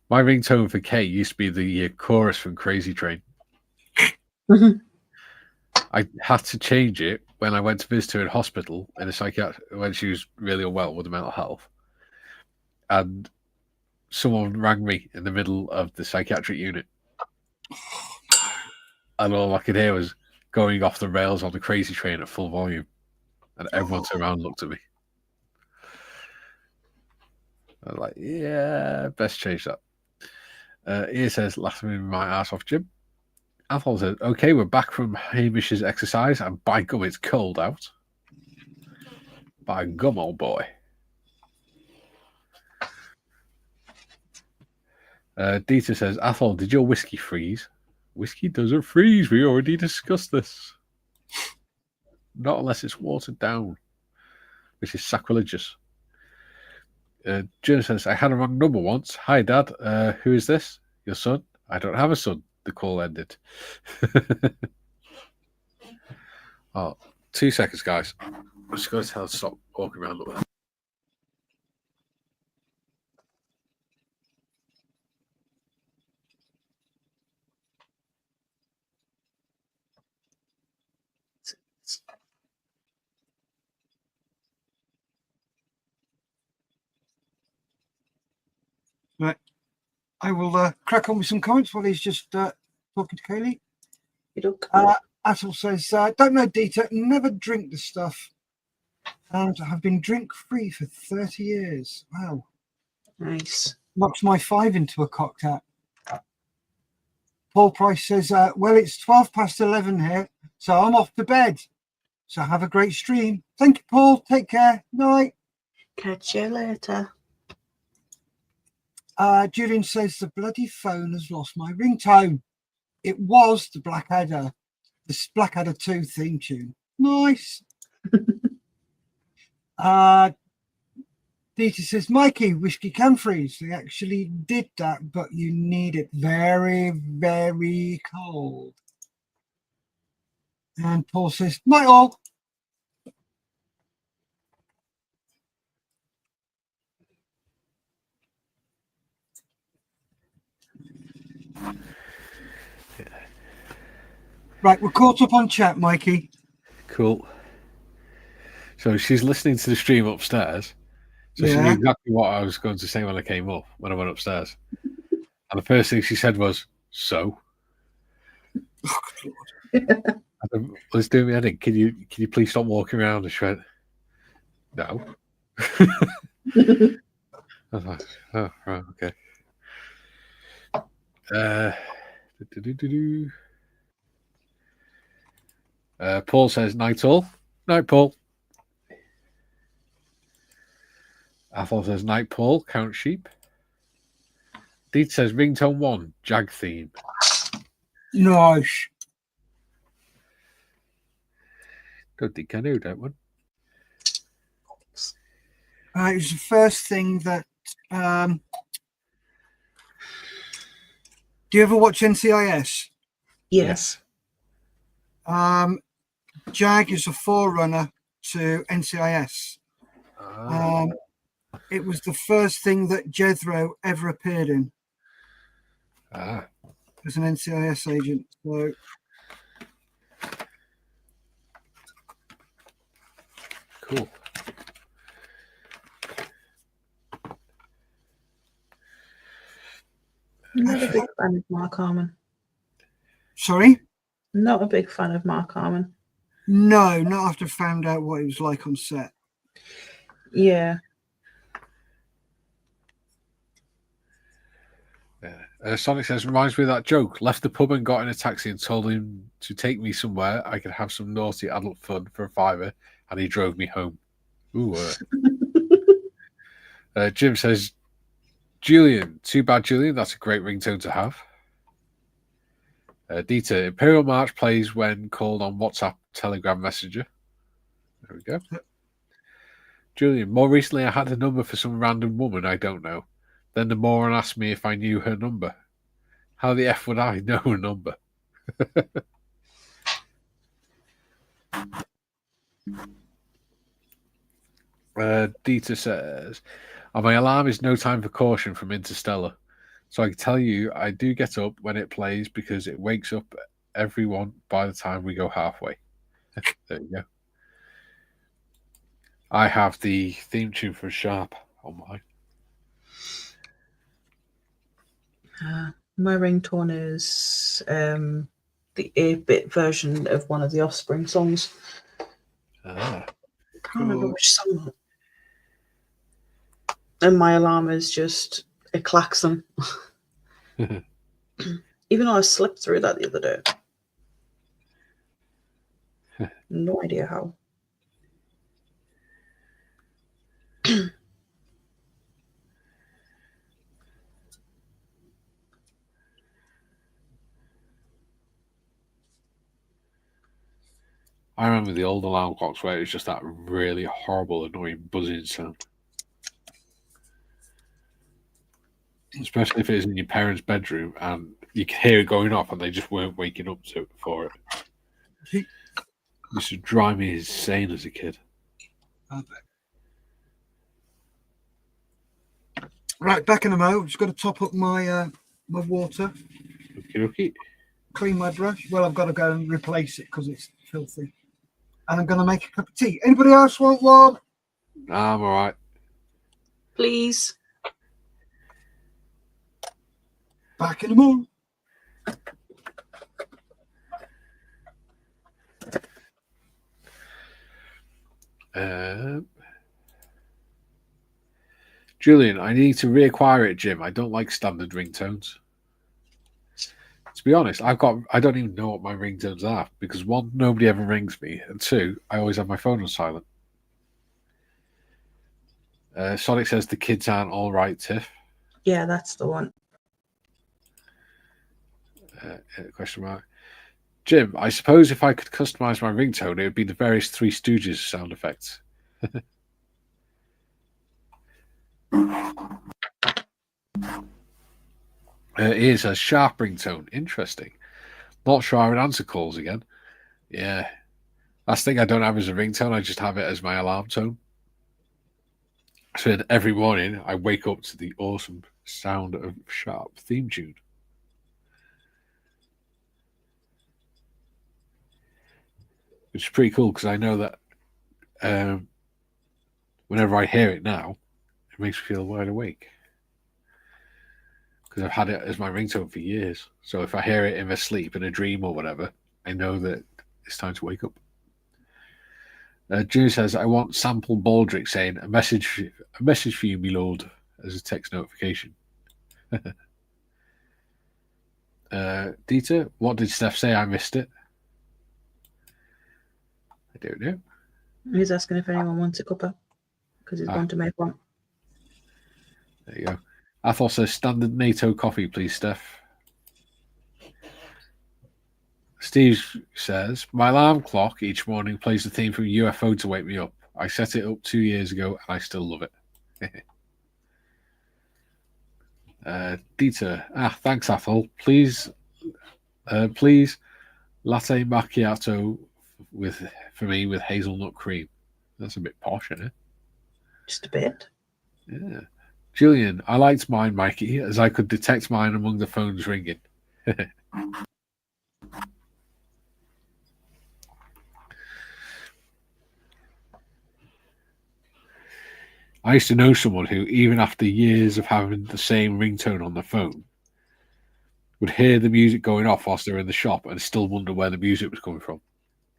My ringtone for Kate used to be the chorus from Crazy Train. I had to change it when I went to visit her in hospital in a when she was really unwell with mental health. And someone rang me in the middle of the psychiatric unit. And all I could hear was going off the rails on the Crazy Train at full volume. And everyone turned around and looked at me. I was like, yeah, best change that. He says, laughing my ass off, Jim. Athol says, okay, we're back from Hamish's exercise, and by gum, it's cold out. By gum, old boy. Dieter says, Athol, did your whiskey freeze? Whiskey doesn't freeze. We already discussed this. Not unless it's watered down, which is sacrilegious. Jim says, I had a wrong number once. Hi, Dad. Who is this? Your son? I don't have a son. The call ended. Oh, 2 seconds, guys. I'm just going to tell her to stop walking around like that. Right. I will crack on with some comments while he's just talking to Kaylee. Atul says, don't know Dieter, never drink the stuff. And have been drink-free for 30 years. Wow. Nice. Knocks my 5 into a cocktail. Paul Price says, well, it's 11:12 here, so I'm off to bed. So have a great stream. Thank you, Paul. Take care. Night. Catch you later. Julian says, the bloody phone has lost my ringtone. It was the Blackadder 2 theme tune. Nice. Dieter says, Mikey, whiskey can freeze. They actually did that, but you need it very, very cold. And Paul says, night all. Right, we're caught up on chat, Mikey. Cool. So she's listening to the stream upstairs. So she knew exactly what I was going to say when I came up, when I went upstairs. And the first thing she said was, so? Let's do me heading. Can you please stop walking around? And she went, no. I was like, oh, right, okay. Paul says, night all. Night, Paul. Athol says, night, Paul. Count sheep. Deed says, ringtone 1, Jag theme. Nice. Don't think I know that one. It was the first thing that... do you ever watch NCIS? Yes. Jag is a forerunner to NCIS. It was the first thing that Jethro ever appeared in. As an NCIS agent. So cool. Not a big fan of Mark Harmon. Sorry? Not a big fan of Mark Harmon. No, not after I found out what it was like on set. Yeah. Sonic says, reminds me of that joke. Left the pub and got in a taxi and told him to take me somewhere I could have some naughty adult fun for $5, and he drove me home. Ooh. Jim says, Julian, too bad, Julian. That's a great ringtone to have. Dieter, Imperial March plays when called on WhatsApp Telegram Messenger. There we go. Julian, more recently I had a number for some random woman I don't know. Then the moron asked me if I knew her number. How the F would I know her number? Dieter says, my alarm is No Time for Caution from Interstellar. So I can tell you I do get up when it plays because it wakes up everyone by the time we go halfway. There you go. I have the theme tune for Sharp on mine. My ringtone is the 8-bit version of one of the Offspring songs. I can't remember which song. And my alarm is just a klaxon. Even though I slipped through that the other day. No idea how. I remember the old alarm clocks where it was just that really horrible, annoying buzzing sound. Especially if it was in your parents' bedroom and you could hear it going off and they just weren't waking up to it for it. It used to drive me insane as a kid. Right, back in a mo. Just got to top up my my water. Okay. Clean my brush. Well, I've got to go and replace it because it's filthy. And I'm going to make a cup of tea. Anybody else want one? I'm all right. Please. Back in a mo. Julian, I need to reacquire it, Jim. I don't like standard ringtones. To be honest, I don't even know what my ringtones are because one, nobody ever rings me, and two, I always have my phone on silent. Sonic says the kids aren't all right, Tiff. Yeah, that's the one. Question mark. Jim, I suppose if I could customize my ringtone, it would be the various Three Stooges sound effects. Here's a sharp ringtone. Interesting. Not sure I would answer calls again. Yeah. Last thing I don't have is a ringtone. I just have it as my alarm tone. So every morning I wake up to the awesome sound of Sharp theme tune. Which is pretty cool because I know that whenever I hear it now, it makes me feel wide awake. Because I've had it as my ringtone for years. So if I hear it in my sleep, in a dream or whatever, I know that it's time to wake up. June says, I want Sample Baldrick saying, a message for you, me lord, as a text notification. Dieter, what did Steff say? I missed it. I don't know. He's asking if anyone wants a cuppa because he's going to make one. There you go. Athol says, standard NATO coffee, please, Steff. Steve says, my alarm clock each morning plays the theme from UFO to wake me up. I set it up 2 years ago and I still love it. Dieter, thanks, Athol. Please, latte macchiato for me with hazelnut cream. That's a bit posh, isn't it? Just a bit. Yeah. Julian, I liked mine, Mikey, as I could detect mine among the phones ringing. I used to know someone who, even after years of having the same ringtone on the phone, would hear the music going off whilst they're in the shop and still wonder where the music was coming from,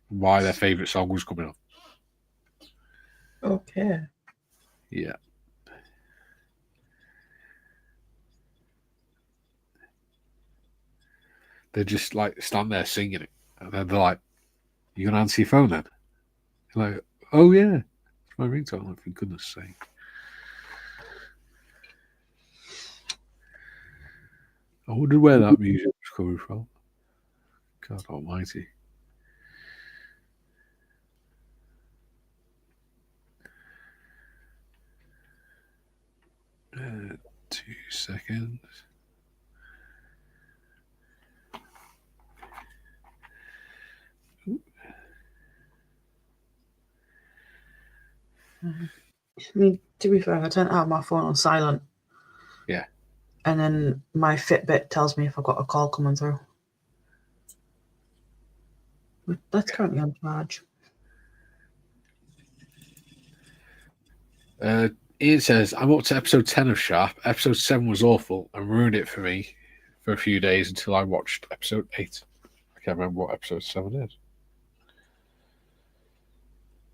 why their favourite song was coming on. Okay. Yeah. They just like stand there singing it, and then they're like, "You gonna answer your phone then?" You're like, "Oh yeah, it's my ringtone." Like, for goodness sake. I wondered where that music was coming from. God almighty. Uh, 2 seconds. I mean, to be fair, I tend to have my phone on silent. Yeah. And then my Fitbit tells me if I've got a call coming through. But that's currently on charge. Ian says, I'm up to episode 10 of Sharp. Episode 7 was awful and ruined it for me for a few days until I watched episode 8. I can't remember what episode 7 is.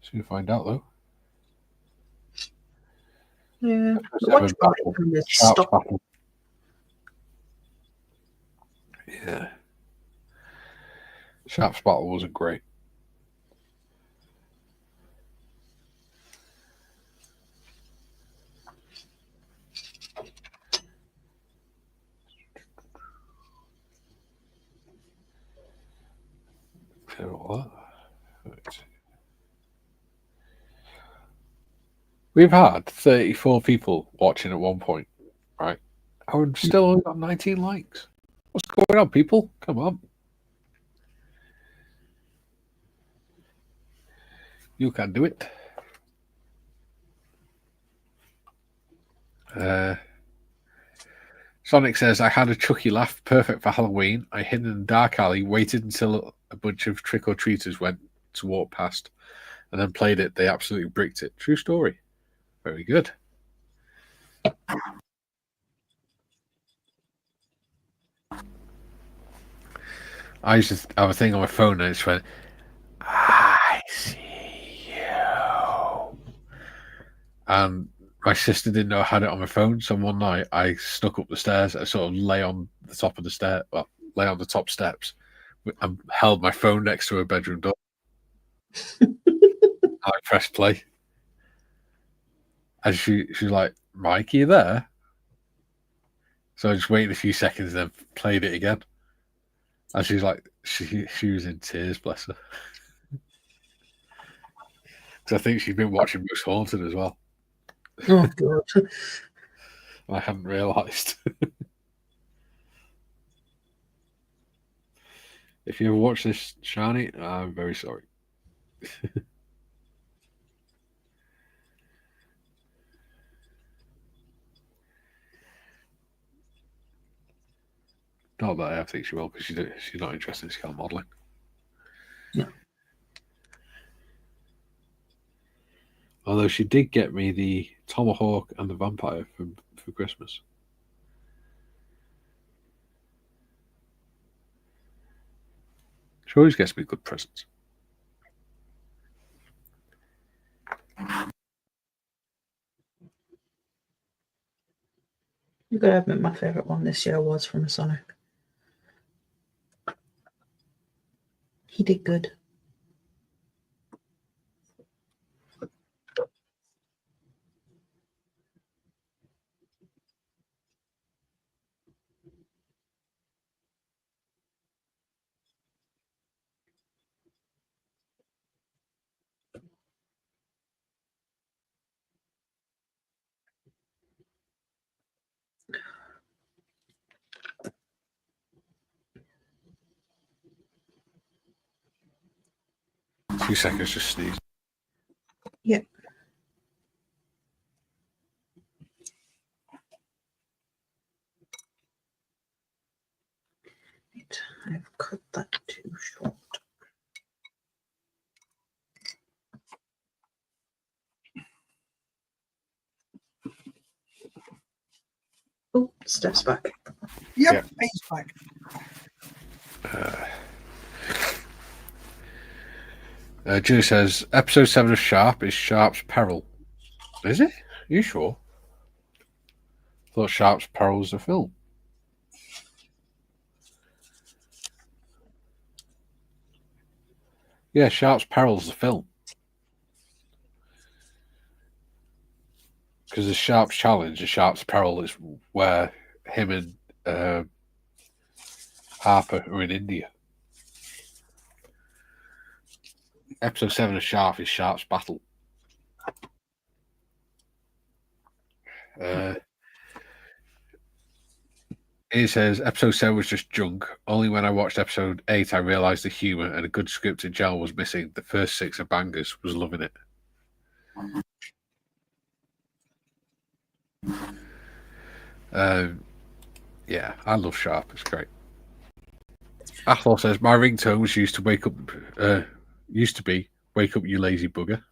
Soon to find out, though. Yeah. Episode Watch 7, party Battle. from this Sharp's stop. Battle. Yeah. Sharp's Battle wasn't great. What? We've had 34 people watching at one point, right? I would still only got 19 likes. What's going on, people? Come on. You can do it. Sonic says, I had a Chucky laugh, perfect for Halloween. I hid in a dark alley, waited until a bunch of trick-or-treaters went to walk past, and then played it. They absolutely bricked it. True story. Very good. I used to have a thing on my phone and it just went, I see you. And my sister didn't know I had it on my phone, so one night I snuck up the stairs. I sort of lay on the top of the stair, well, lay on the top steps, and held my phone next to her bedroom door. I pressed play, and she's like, "Mikey, you there?" So I just waited a few seconds, and then played it again. And she's like, she was in tears, bless her, because I think she'd been watching Most Haunted as well. Oh, God. I hadn't realised. If you ever watch this, Shani, I'm very sorry. Not that I think she will, because she's not interested in scale modelling. Yeah. Although she did get me the Tomahawk and the Vampire for Christmas. She always gets me good presents. You gotta admit, my favourite one this year was from Sonic. He did good. A few seconds, just sneeze. Yeah. I've cut that too short. Oh, Steff's back. Yep, Yeah. he's back. Julie says episode 7 of Sharp is Sharp's peril. Is it? Are you sure? I thought Sharp's peril was a film. Yeah, Sharp's peril is a film. Because the Sharp's challenge, the Sharp's peril is where him and Harper are in India. Episode 7 of Sharp is Sharp's battle. He says episode 7 was just junk. Only when I watched episode 8 I realised the humour and a good script in general was missing. The first 6 are bangers. Was loving it. Yeah, I love Sharp. It's great. Athol says my ringtone was used to wake up. Used to be wake up you lazy bugger.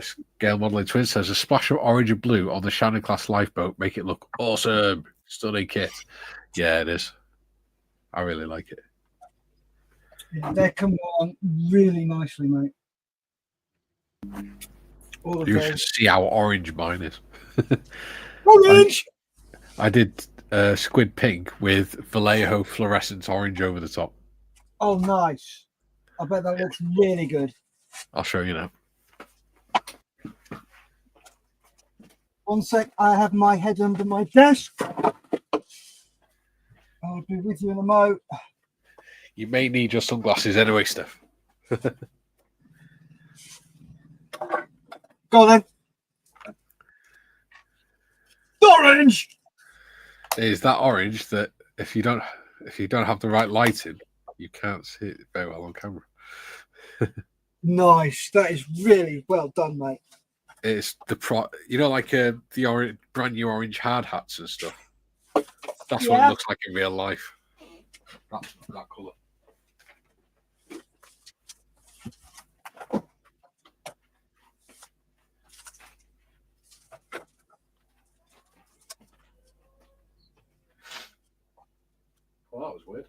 Scale Modelling Twin says a splash of orange and blue on the Shannon class lifeboat make it look awesome. Stunning kit. Yeah, it is. I really like it. Yeah, they're coming along really nicely, mate. All of You those. should see how orange mine is. Orange! I did squid pink with Vallejo fluorescent orange over the top. Oh, nice. I bet that looks really good. I'll show you now. 1 sec, I have my head under my desk. I'll be with you in a mo. You may need your sunglasses anyway, Steff. Go on then. Orange! Is that orange that if you don't have the right lighting, you can't see it very well on camera. Nice. That is really well done, mate. It's like the orange, brand new orange hard hats and stuff. That's what it looks like in real life. That colour. Well, that was weird.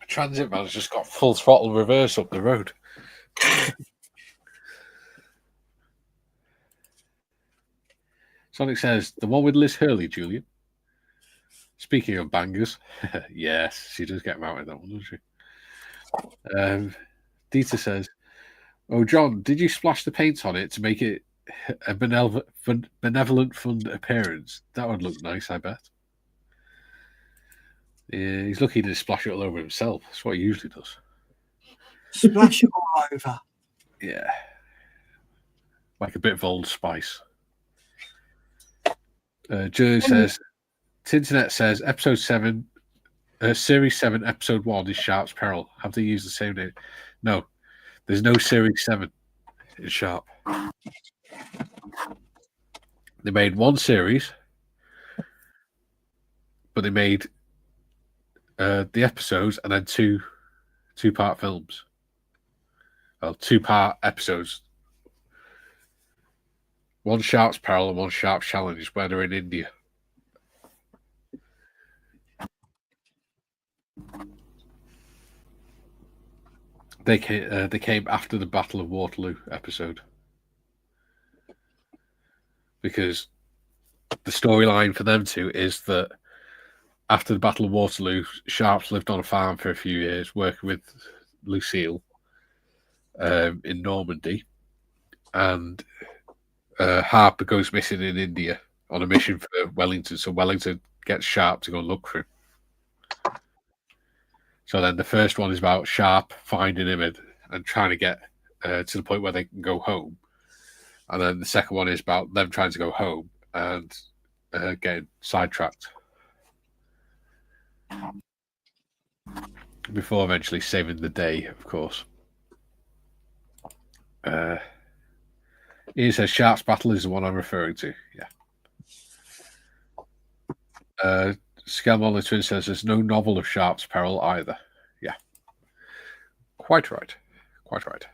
Transit man's just got full throttle reverse up the road. Sonic says, the one with Liz Hurley, Julian. Speaking of bangers, yes, she does get mounted that one, doesn't she? Dieter says, oh, John, did you splash the paint on it to make it a benevolent fun appearance? That would look nice, I bet. Yeah, he's lucky to splash it all over himself. That's what he usually does. Splash it all over. Yeah. Like a bit of Old Spice. Joe says, Tinternet says, episode 7, series 7, episode 1 is Sharp's Peril. Have they used the same name? No. There's no series 7 in Sharp. They made one series, but they made the episodes and then two-part films. Well, 2-part episodes. One Sharp's Peril and one Sharp's Challenge where they're in India. They came after the Battle of Waterloo episode. Because the storyline for them two is that after the Battle of Waterloo, Sharps lived on a farm for a few years working with Lucille in Normandy. And Harper goes missing in India on a mission for Wellington. So Wellington gets Sharp to go and look for him. So then the first one is about Sharp finding him and trying to get to the point where they can go home. And then the second one is about them trying to go home and getting sidetracked. Before eventually saving the day, of course. He says Sharp's Battle is the one I'm referring to. Yeah. Scalmon the Twin says there's no novel of Sharp's Peril either. Yeah. Quite right. Quite right.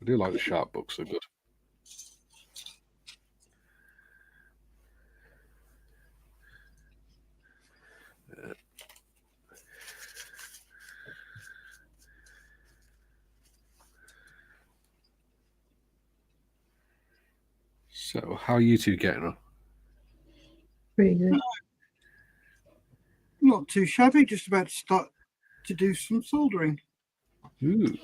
I do like the sharp books, they're good. So, how are you two getting on? Pretty good. Not too shabby, just about to start to do some soldering. Ooh.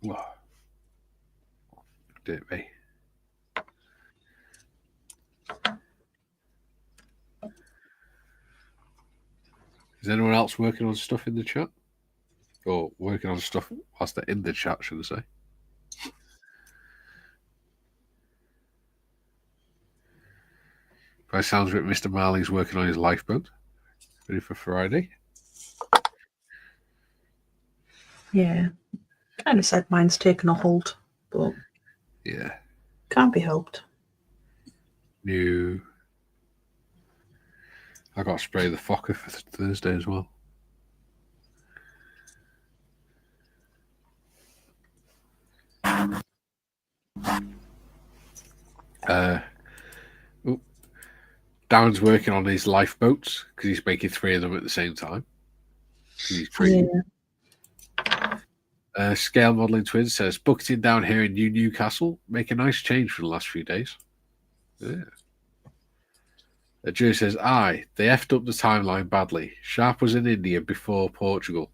Whoa. Did it me? Is anyone else working on stuff in the chat? Or working on stuff whilst they're in the chat, should I say? By sounds of it, Mr. Marley's working on his lifeboat. Ready for Friday? Yeah. Kind of said mine's taken a hold, but Yeah. can't be helped. New. I got to spray the Fokker for Thursday as well. Darren's working on his lifeboats because he's making 3 of them at the same time. He's training. Yeah. Scale Modelling Twins says, bucketing down here in Newcastle, make a nice change for the last few days. Yeah. Joe says, aye, they effed up the timeline badly. Sharp was in India before Portugal.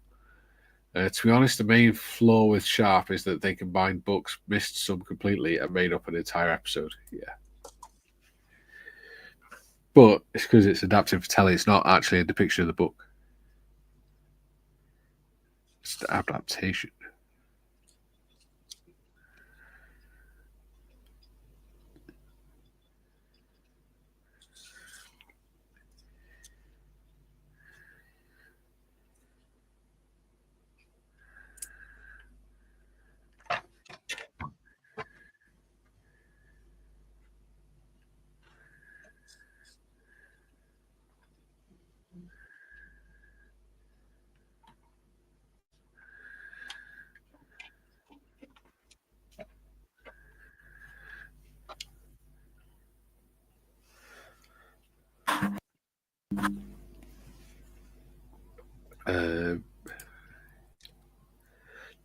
To be honest, the main flaw with Sharp is that they combined books, missed some completely, and made up an entire episode. Yeah. But it's because it's adapted for telly. It's not actually a depiction of the book. It's the adaptation.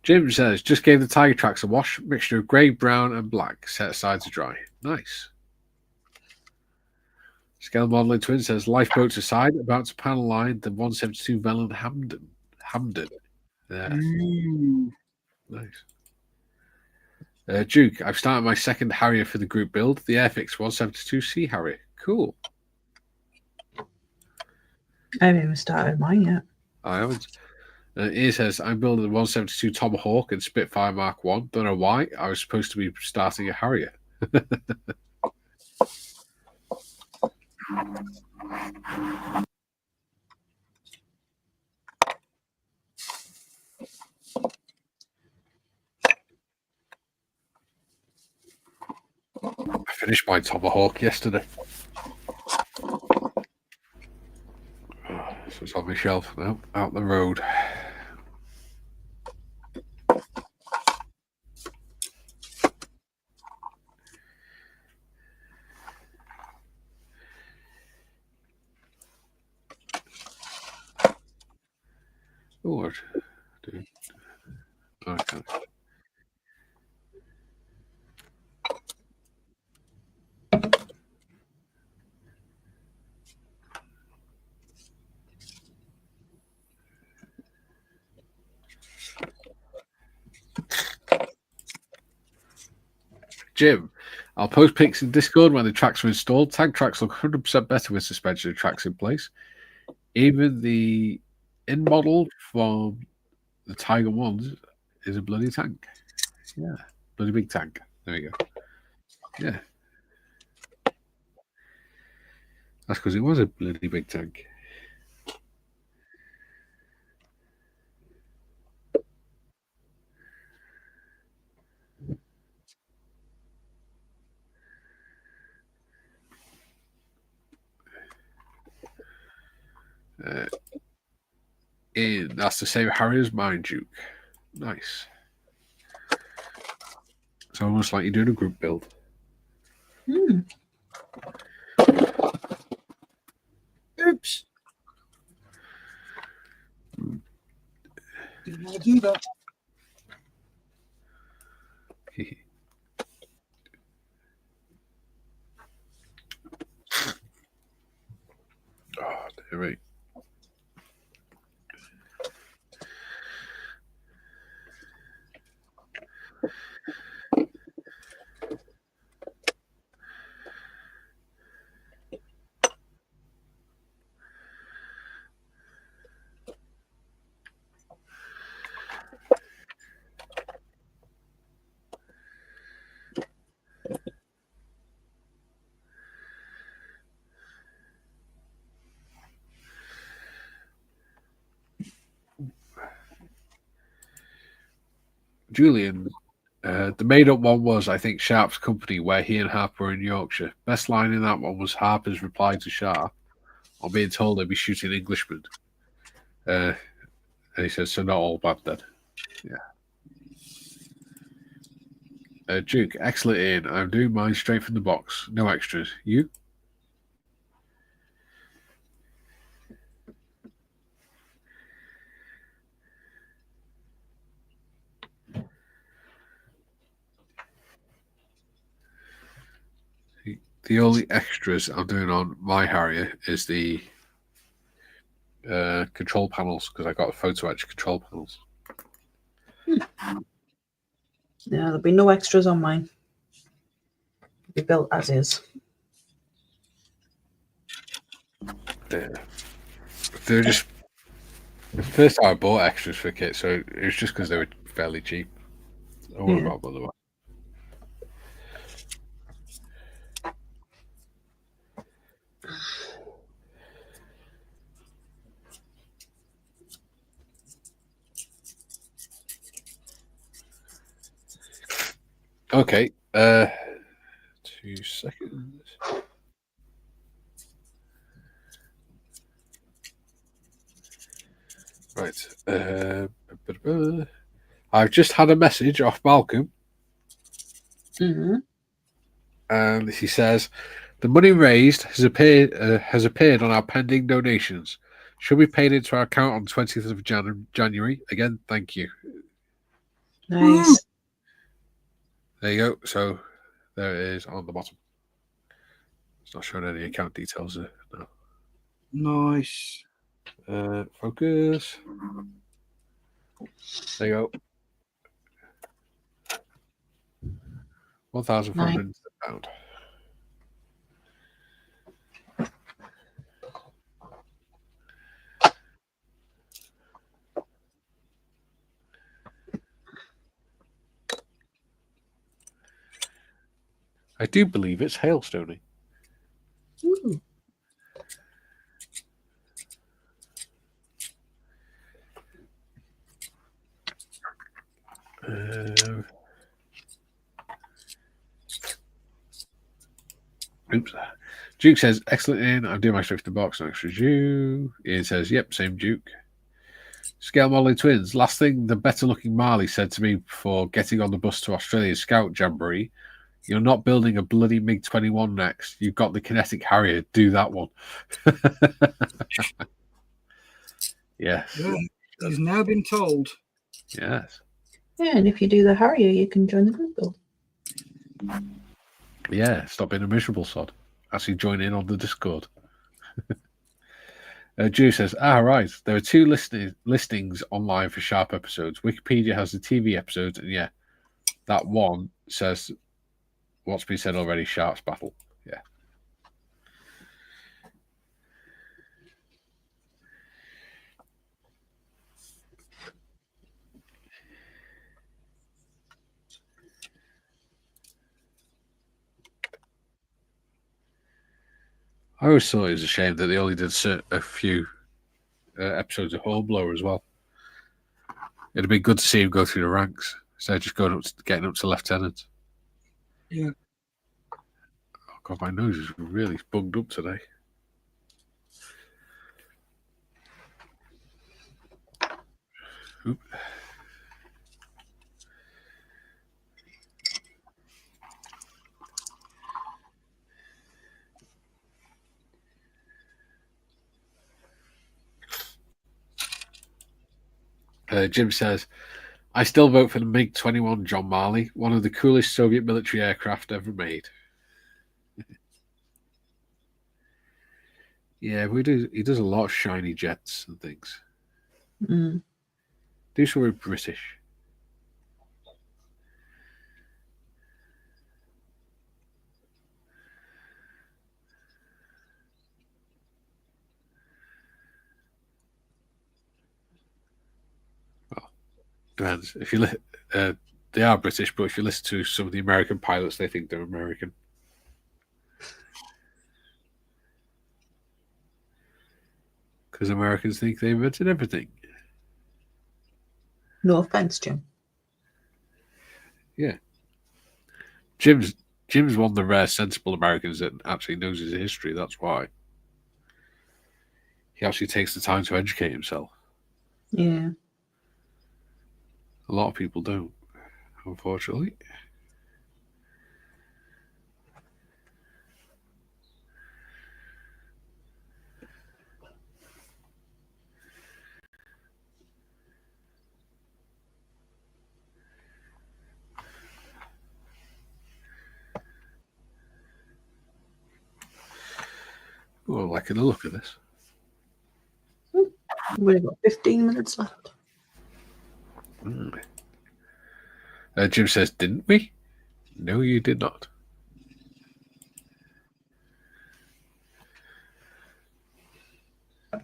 Jim says, just gave the Tiger Tracks a wash, mixture of grey, brown, and black, set aside to dry. Nice. Scale Modelling Twin says, lifeboats aside, about to panel line the 172 Velland Hamden. Yeah. Nice. Duke, I've started my second Harrier for the group build, the Airfix 172C Harrier. Cool. I haven't even started mine yet. I haven't. He says, I'm building the 172 Tomahawk and Spitfire Mark 1. Don't know why. I was supposed to be starting a Harrier. I finished my Tomahawk yesterday. So it's on my shelf now, out the road. Oh, what? Dude. Okay. Jim, I'll post pics in Discord when the tracks are installed. Tag tracks look 100% better with suspension tracks in place. Even the in model from the Tiger 1 is a bloody tank. Yeah, bloody big tank. There we go. Yeah. That's because it was a bloody big tank. That's the same Harry as mine, Duke. Nice. It's almost like you're doing a group build. Oops. Didn't want to do that. Oh, dear me. Julian, the made-up one was, I think, Sharp's company, where he and Harp were in Yorkshire. Best line in that one was Harper's reply to Sharp on being told they'd be shooting Englishmen. And he says, so not all bad then. Yeah. Duke, excellent in. I'm doing mine straight from the box. No extras. You? The only extras I'm doing on my Harrier is the control panels, because I got photo etch control panels. Yeah, there'll be no extras on mine. It'll be built as is. They're just the first time I bought extras for kit, so it was just because they were fairly cheap. I wouldn't have bought them. Okay, 2 seconds. Right. I've just had a message off Malcolm. And he says, the money raised has appeared on our pending donations. Should be paid into our account on 20th of January. Again, thank you. Nice. There you go. So there it is on the bottom. It's not showing any account details there. No. Nice. Focus. There you go. £1,400. I do believe it's hailstoning. Ooh. Oops. Duke says, excellent in. I'm doing my straight to the box. No extra due. Ian says, yep, same Duke. Scale Modeling Twins. Last thing the better looking Marley said to me before getting on the bus to Australian Scout Jamboree, you're not building a bloody MiG-21 next. You've got the Kinetic Harrier. Do that one. Yes. Yeah, he's now been told. Yes. Yeah, and if you do the Harrier, you can join the group build. Yeah, stop being a miserable sod. Actually join in on the Discord. Drew says, right, there are 2 listings online for Sharp episodes. Wikipedia has the TV episodes, and yeah, that one says what's been said already, Sharp's battle. Yeah. I always thought it was a shame that they only did a few episodes of Hornblower as well. It'd have been good to see him go through the ranks instead of just getting up to lieutenant. Yeah. Oh God, my nose is really bunged up today. Oop. Jim says, I still vote for the MiG-21 John Marley, one of the coolest Soviet military aircraft ever made. Yeah, he does a lot of shiny jets and things. Mm. Do something British. Well, depends. If you they are British, but if you listen to some of the American pilots, they think they're American. Because Americans think they invented everything. No offense, Jim. Yeah. Jim's one of the rare sensible Americans that actually knows his history. That's why. He actually takes the time to educate himself. Yeah. A lot of people don't, unfortunately. Oh, I'm liking the look of this. We've got 15 minutes left. Jim says, didn't we? No, you did not. Oh,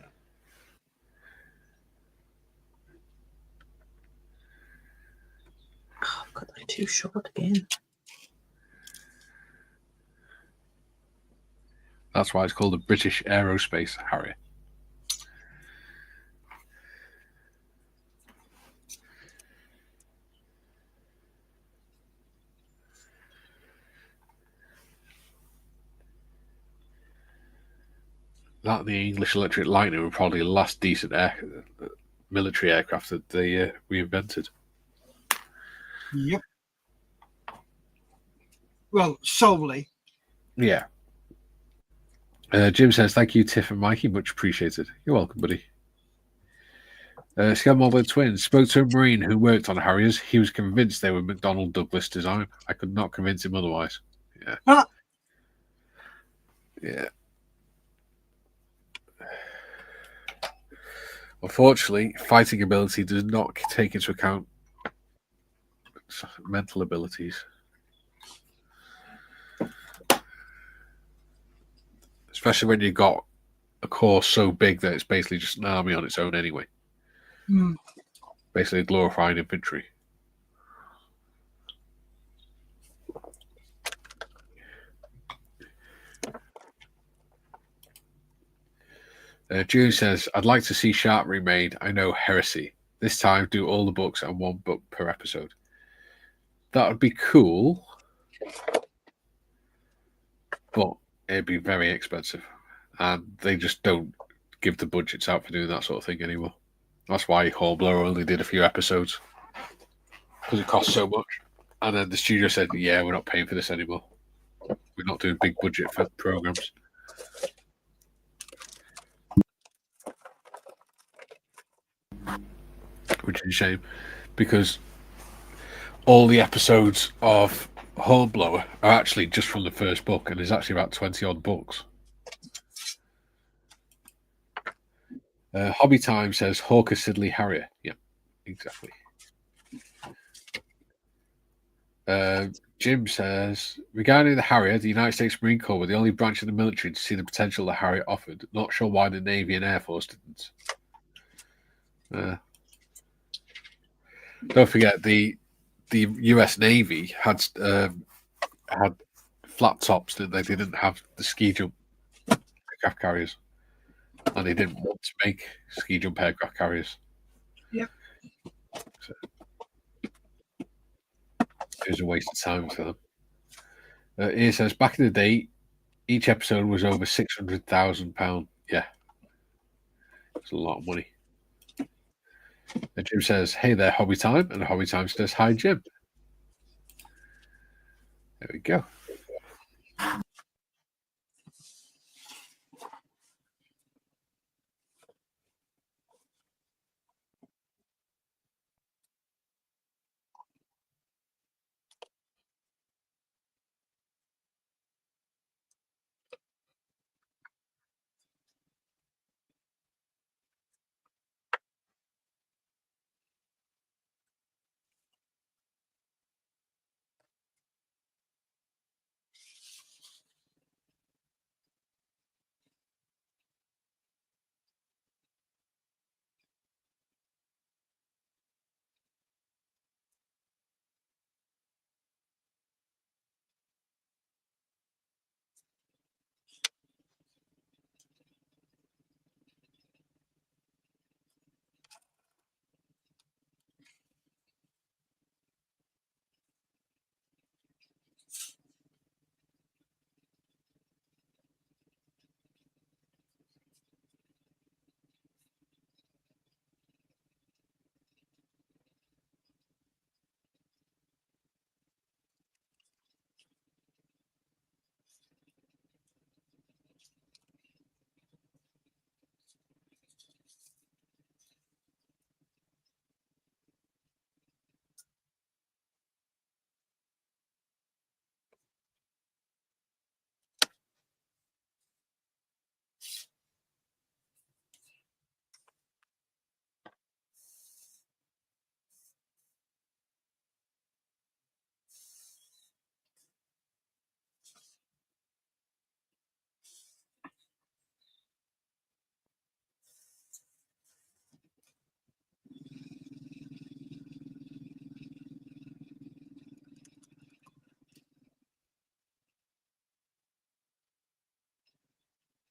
I've got that too short again. That's why it's called the British Aerospace Harrier. That and the English Electric Lightning were probably the last decent military aircraft that they reinvented. Yep. Well, solely. Yeah. Jim says, thank you, Tiff and Mikey. Much appreciated. You're welcome, buddy. Scammorbid Twins spoke to a Marine who worked on Harriers. He was convinced they were McDonnell Douglas design. I could not convince him otherwise. Yeah. Ah. Yeah. Unfortunately, fighting ability does not take into account mental abilities. Especially when you've got a corps so big that it's basically just an army on its own anyway. Mm. Basically glorified infantry. June says, I'd like to see Sharp remade. I know, heresy. This time, do all the books and one book per episode. That would be cool. But it'd be very expensive. And they just don't give the budgets out for doing that sort of thing anymore. That's why Hornblower only did a few episodes. Because it costs so much. And then the studio said, yeah, we're not paying for this anymore. We're not doing big budget for programs. Which is a shame. Because all the episodes of Hornblower are actually just from the first book. And there's actually about 20 odd books. Hobby Time says Hawker Siddeley Harrier. Yeah, exactly. Jim says, regarding the Harrier, the United States Marine Corps were the only branch of the military to see the potential the Harrier offered. Not sure why the Navy and Air Force didn't. Don't forget, the US Navy had flat tops that they didn't have the ski jump. They aircraft carriers, and they didn't want to make ski jump aircraft carriers. Yep. So it was a waste of time for them. It says back in the day, each episode was over £600,000. Yeah, it's a lot of money. And Jim says, "Hey there, Hobby Time," and Hobby Time says, "Hi, Jim." There we go.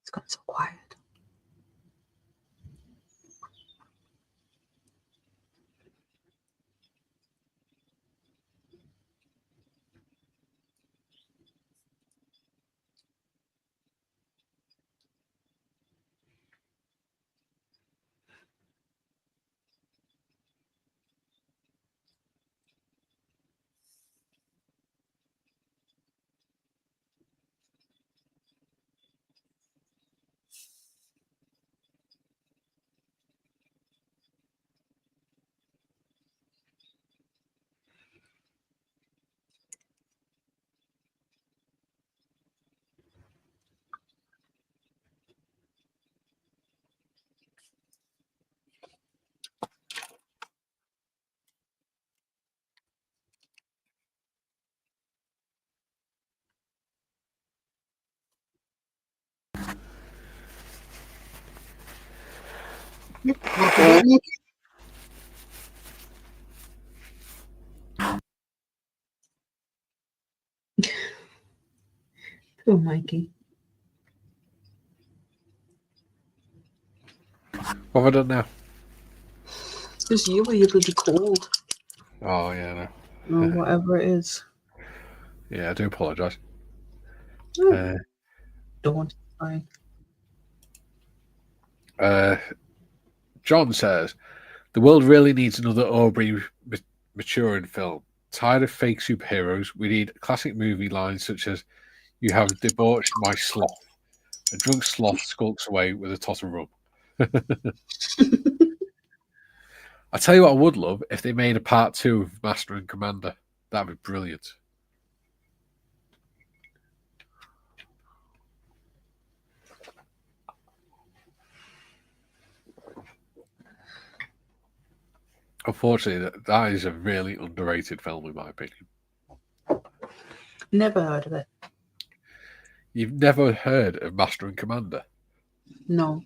It's got so quiet. Yep. Welcome back, Mikey. Poor Mikey. What have I done now? Just you or you're bloody cold. Oh, yeah, Or whatever it is. yeah, I do apologise. Oh, don't. Fine. John says, "The world really needs another Aubrey maturing film. Tired of fake superheroes. We need classic movie lines such as, 'You have debauched my sloth.' A drunk sloth skulks away with a tot of rum." I tell you what I would love, if they made a part 2 of Master and Commander. That'd be brilliant. Unfortunately, that is a really underrated film, in my opinion. Never heard of it. You've never heard of Master and Commander? No.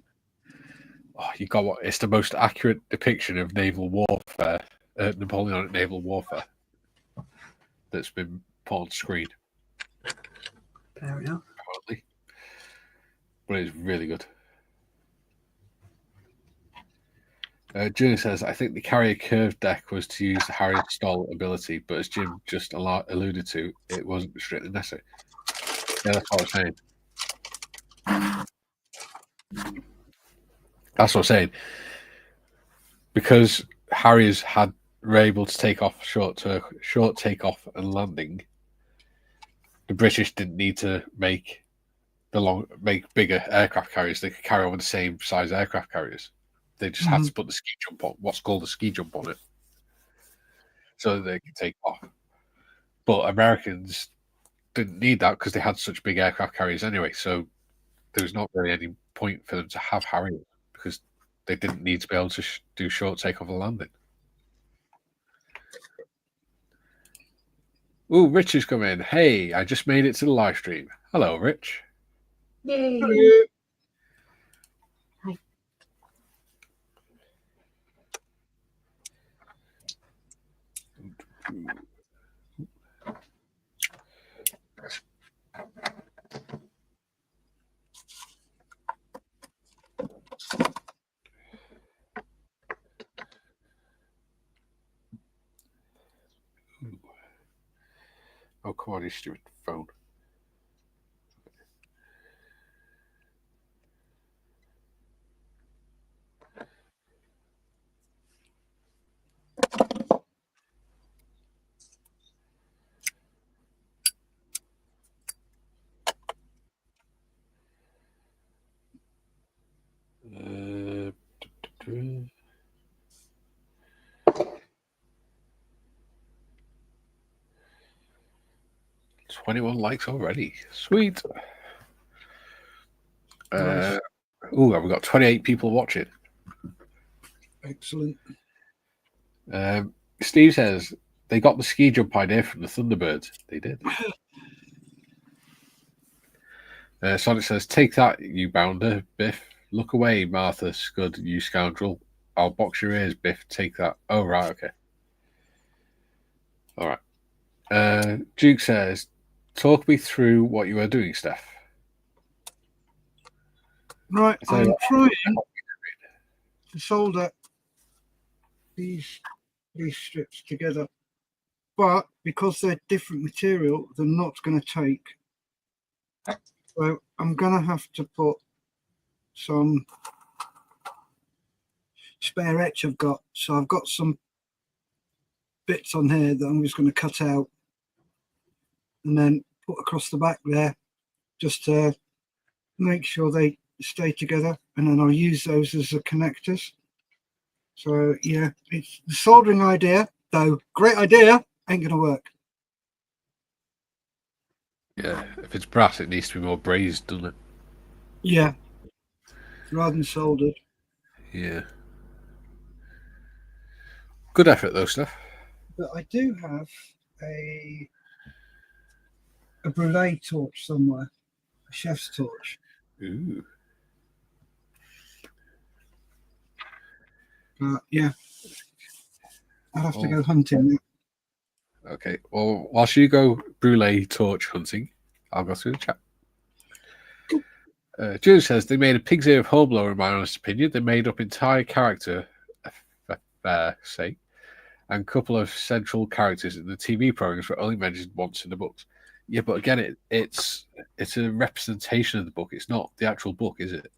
Oh, you got what? It's the most accurate depiction of naval warfare, Napoleonic naval warfare, that's been put on screen. Fair enough. Apparently. but it's really good. Junior says, I think the carrier curved deck was to use the Harrier stall ability, but as Jim just alluded to, it wasn't strictly necessary. Yeah, that's what I was saying. That's what I'm saying. Because Harriers were able to take off short takeoff and landing, the British didn't need to make bigger aircraft carriers. They could carry on with the same size aircraft carriers. They just had to put the ski jump on, what's called a ski jump on it, so that they could take off. But Americans didn't need that because they had such big aircraft carriers anyway. So there was not really any point for them to have Harriers because they didn't need to be able to do short takeoff and landing. Ooh, Rich has come in. Hey, I just made it to the live stream. Hello, Rich. Yay! Hello. Hi. Oh, come on, you stupid phone. Uh, 21 likes already. Sweet. Nice. Ooh, we've got 28 people watching. Excellent. Steve says they got the ski jump idea from the Thunderbirds. They did. Sonic says, take that, you bounder, Biff. Look away, Martha Scud, you scoundrel. I'll box your ears, Biff. Take that. Oh, right, okay. All right. Duke says, talk me through what you are doing, Steff. Right, I'm trying to solder these strips together, but because they're different material, they're not going to take. So I'm going to have to put some spare etch I've got. So I've got some bits on here that I'm just going to cut out and then put across the back there just to make sure they stay together, and then I'll use those as the connectors. So yeah, it's the soldering idea, though great idea, ain't going to work. Yeah, if it's brass, it needs to be more brazed, doesn't it? Yeah, rather than soldered. Yeah. Good effort, though, Steff. But I do have a brulee torch somewhere, a chef's torch. Ooh. Yeah, I'll have to go hunting. Okay, well, whilst you go brulee torch hunting, I'll go through the chat. Jules says they made a pig's ear of Hornblower, in my honest opinion. They made up entire character, sake, and a couple of central characters in the TV programs were only mentioned once in the books. Yeah, but again, it's a representation of the book. It's not the actual book, is it?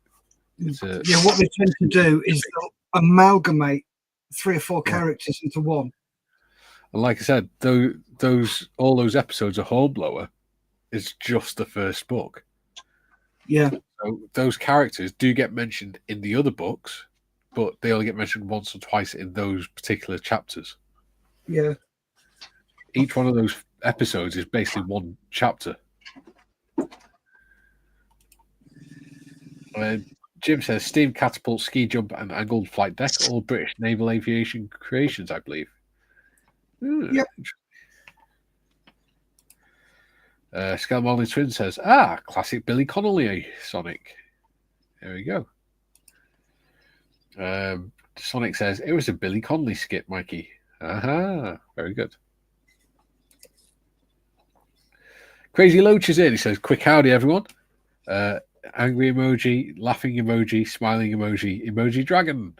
Yeah, what they tend to do is they'll amalgamate 3 or 4 characters into one. And like I said, all those episodes of Hornblower is just the first book. Yeah. So those characters do get mentioned in the other books, but they only get mentioned once or twice in those particular chapters. Yeah. Each one of those episodes is basically one chapter. Jim says steam catapult, ski jump, and angled flight deck, all British naval aviation creations, I believe. Yep. Scalmolly Twin says, classic Billy Connolly, Sonic. There we go. Sonic says, it was a Billy Connolly skit, Mikey. Aha, very good. Crazy Loach is in. He says, quick howdy, everyone. angry emoji, laughing emoji, smiling emoji, emoji dragon.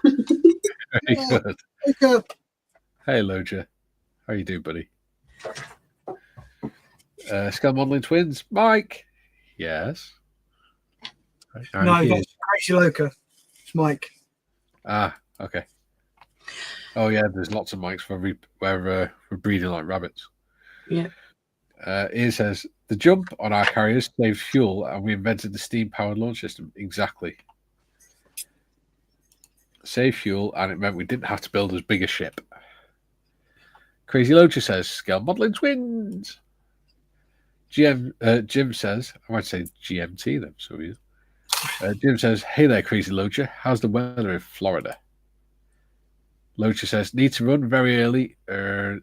Very good. Okay. Hey, Loja. How you doing, buddy? Scale Modeling Twins. Mike. Yes. And No, he that's is. Crazy Loca. It's Mike. Ah, okay. Oh, yeah, there's lots of mics where we're breeding like rabbits. Yeah. Ian says, the jump on our carriers saved fuel and we invented the steam-powered launch system. Exactly. Save fuel, and it meant we didn't have to build as big a ship. Crazy Locha says, Scale Modeling Twins. Jim says, I might say GMT then. So Jim says, hey there, Crazy Locha. How's the weather in Florida? Locha says, need to run very early. All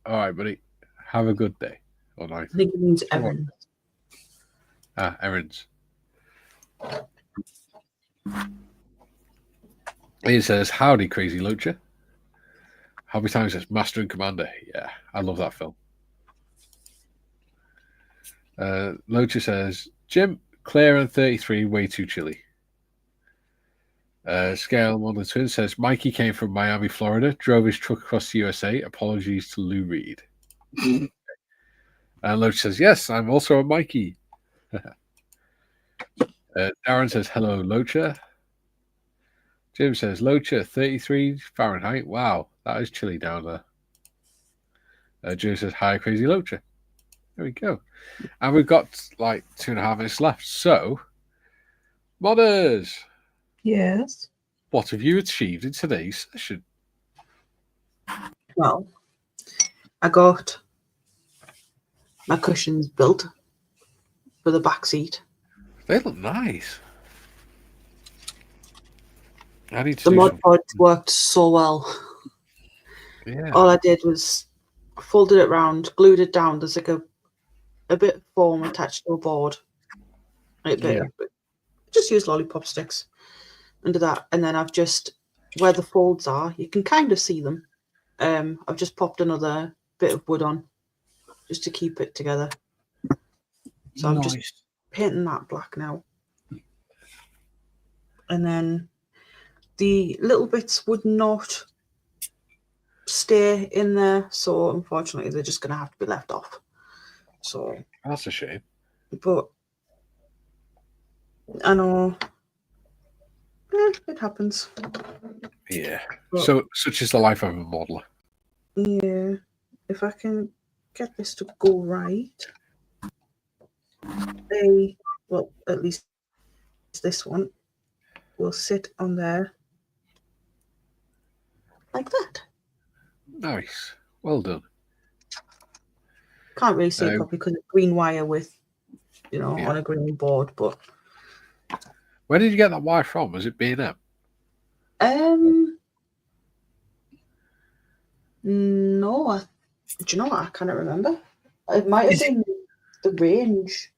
right, buddy. Have a good day. Or night. I think it means errands. Errands. He says, howdy, Crazy Locha. How many times says Master and Commander? Yeah, I love that film. Locha says, Jim, Claire and 33, way too chilly. Scale Modeling Twin says, Mikey came from Miami, Florida, drove his truck across the USA. Apologies to Lou Reed. And Locha says, yes, I'm also a Mikey. Darren says, hello, Locha. Jim says, Locha, 33 Fahrenheit. Wow, that is chilly down there. Jim says, hi, Crazy Locha. There we go. And we've got like 2.5 minutes left. So, modders. Yes. What have you achieved in today's session? Well, I got my cushions built for the back seat. They look nice. I need to The do mod some... pod worked so well. Yeah. All I did was folded it round, glued it down. There's like a bit of foam attached to a board. Just use lollipop sticks under that. And then I've just, where the folds are, you can kind of see them. I've just popped another bit of wood on just to keep it together. So I'm just painting that black now. And then the little bits would not stay in there, so unfortunately they're just going to have to be left off. So that's a shame. But I know it happens. Yeah. But, so such is the life of a modeler. Yeah. If I can get this to go right, well, at least this one will sit on there like that. Nice. Well done. Can't really see it properly because it's green wire with, on a green board. But where did you get that wire from? Was it B&M? No. Do you know what? I can't remember. It might have been the range.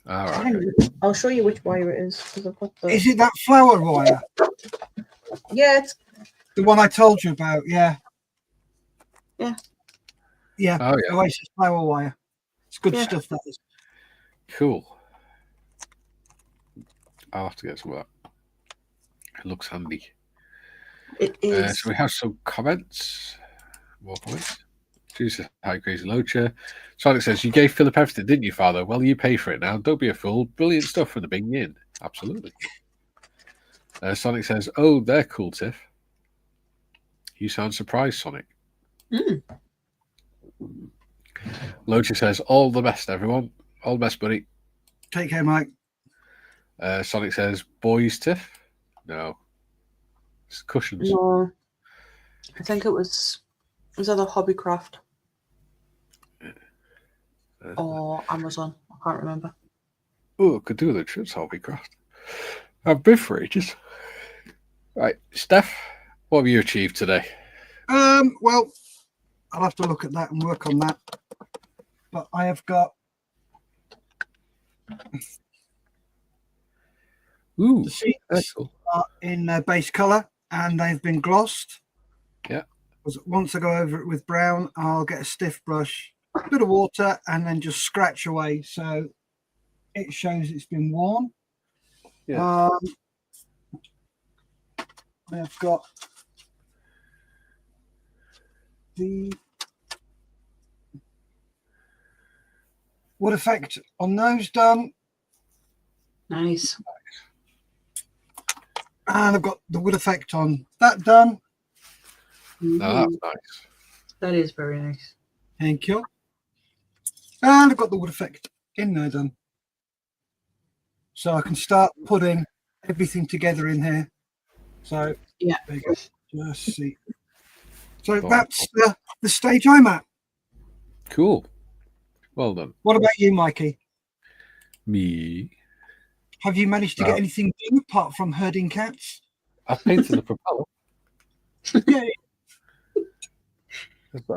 All right. I'll show you which wire it is. I've got the... Is it that flower wire? Yeah, it's the one I told you about. Yeah. Yeah. Yeah. Oh, yeah. Oasis flower wire. It's good stuff, that is. Cool. I'll have to get some of that. It looks handy. It is. So we have some comments. More comments. Jesus, hi, Crazy Locha. Sonic says, you gave Philip everything, didn't you, Father? Well, you pay for it now. Don't be a fool. Brilliant stuff from the beginning. Absolutely. Sonic says, oh, they're cool, Tiff. You sound surprised, Sonic. Locha says, all the best, everyone. All the best, buddy. Take care, Mike. Sonic says, boys, Tiff? No. It's cushions. No. I think it was either Hobbycraft or Amazon. I can't remember. Oh, I could do the trips Hobbycraft. I've been for ages. Right, Steff, what have you achieved today? Well, I'll have to look at that and work on that. But I have got the seats cool. are in base colour and they've been glossed. Yeah. Once I go over it with brown, I'll get a stiff brush, a bit of water, and then just scratch away. So it shows it's been worn. Yeah. I've got the wood effect on those done. Nice. And I've got the wood effect on that done. No, that's nice. That is very nice. Thank you. And I've got the wood effect in there done. So I can start putting everything together in here. So Yeah. there you go. Just see. So Cool. that's the stage I'm at. Cool. Well done. What about you, Mikey? Me. Have you managed to get anything done apart from herding cats? I've painted the propeller. Yeah.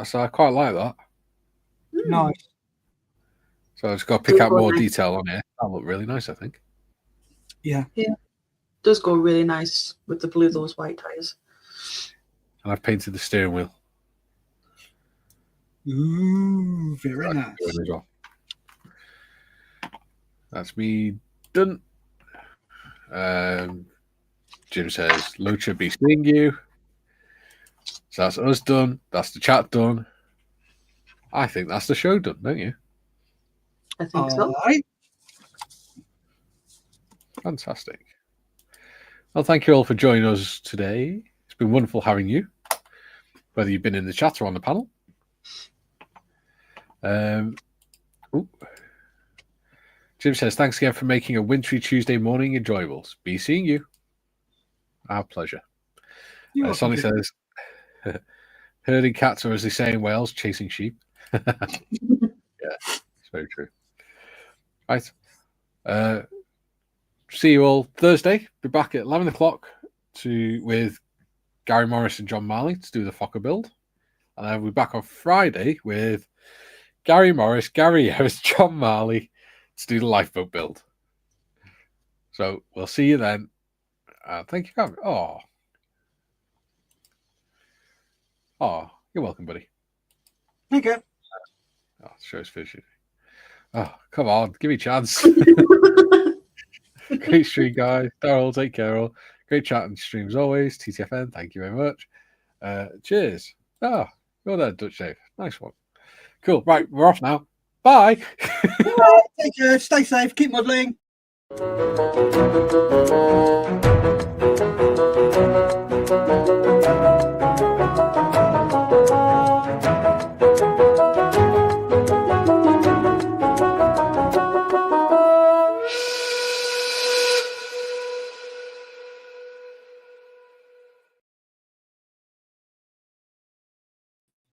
So I quite like that. Nice. So I just got to pick out more detail on it. That look really nice, I think. Yeah. Yeah. Does go really nice with the blue, those white tires. And I've painted the steering wheel. Ooh, very nice. As well. That's me done. Jim says, Lucha be seeing you. So that's us done. That's the chat done. I think that's the show done, don't you? I think so. Right. Fantastic. Well, thank you all for joining us today. It's been wonderful having you, whether you've been in the chat or on the panel. Jim says, thanks again for making a wintry Tuesday morning enjoyable. Be seeing you. Our pleasure. Sonny says, herding cats, or as they say in Wales, chasing sheep. Yeah, it's very true. Right. See you all Thursday. Be back at 11 o'clock with Gary Morris and John Marley to do the Fokker build. And then we'll be back on Friday with Gary Morris, Gary Harris, John Marley to do the lifeboat build. So we'll see you then. Thank you, Gary. Oh, you're welcome, buddy. Thank you. Oh, show's fishing. Oh, come on, give me a chance. Great stream, guys. Daryl, take care. All. Great chat and stream as always. TTFN, thank you very much. Cheers. You're there, Dutch Dave. Nice one. Cool. Right, we're off now. Bye. Bye. Take care. Stay safe. Keep modelling.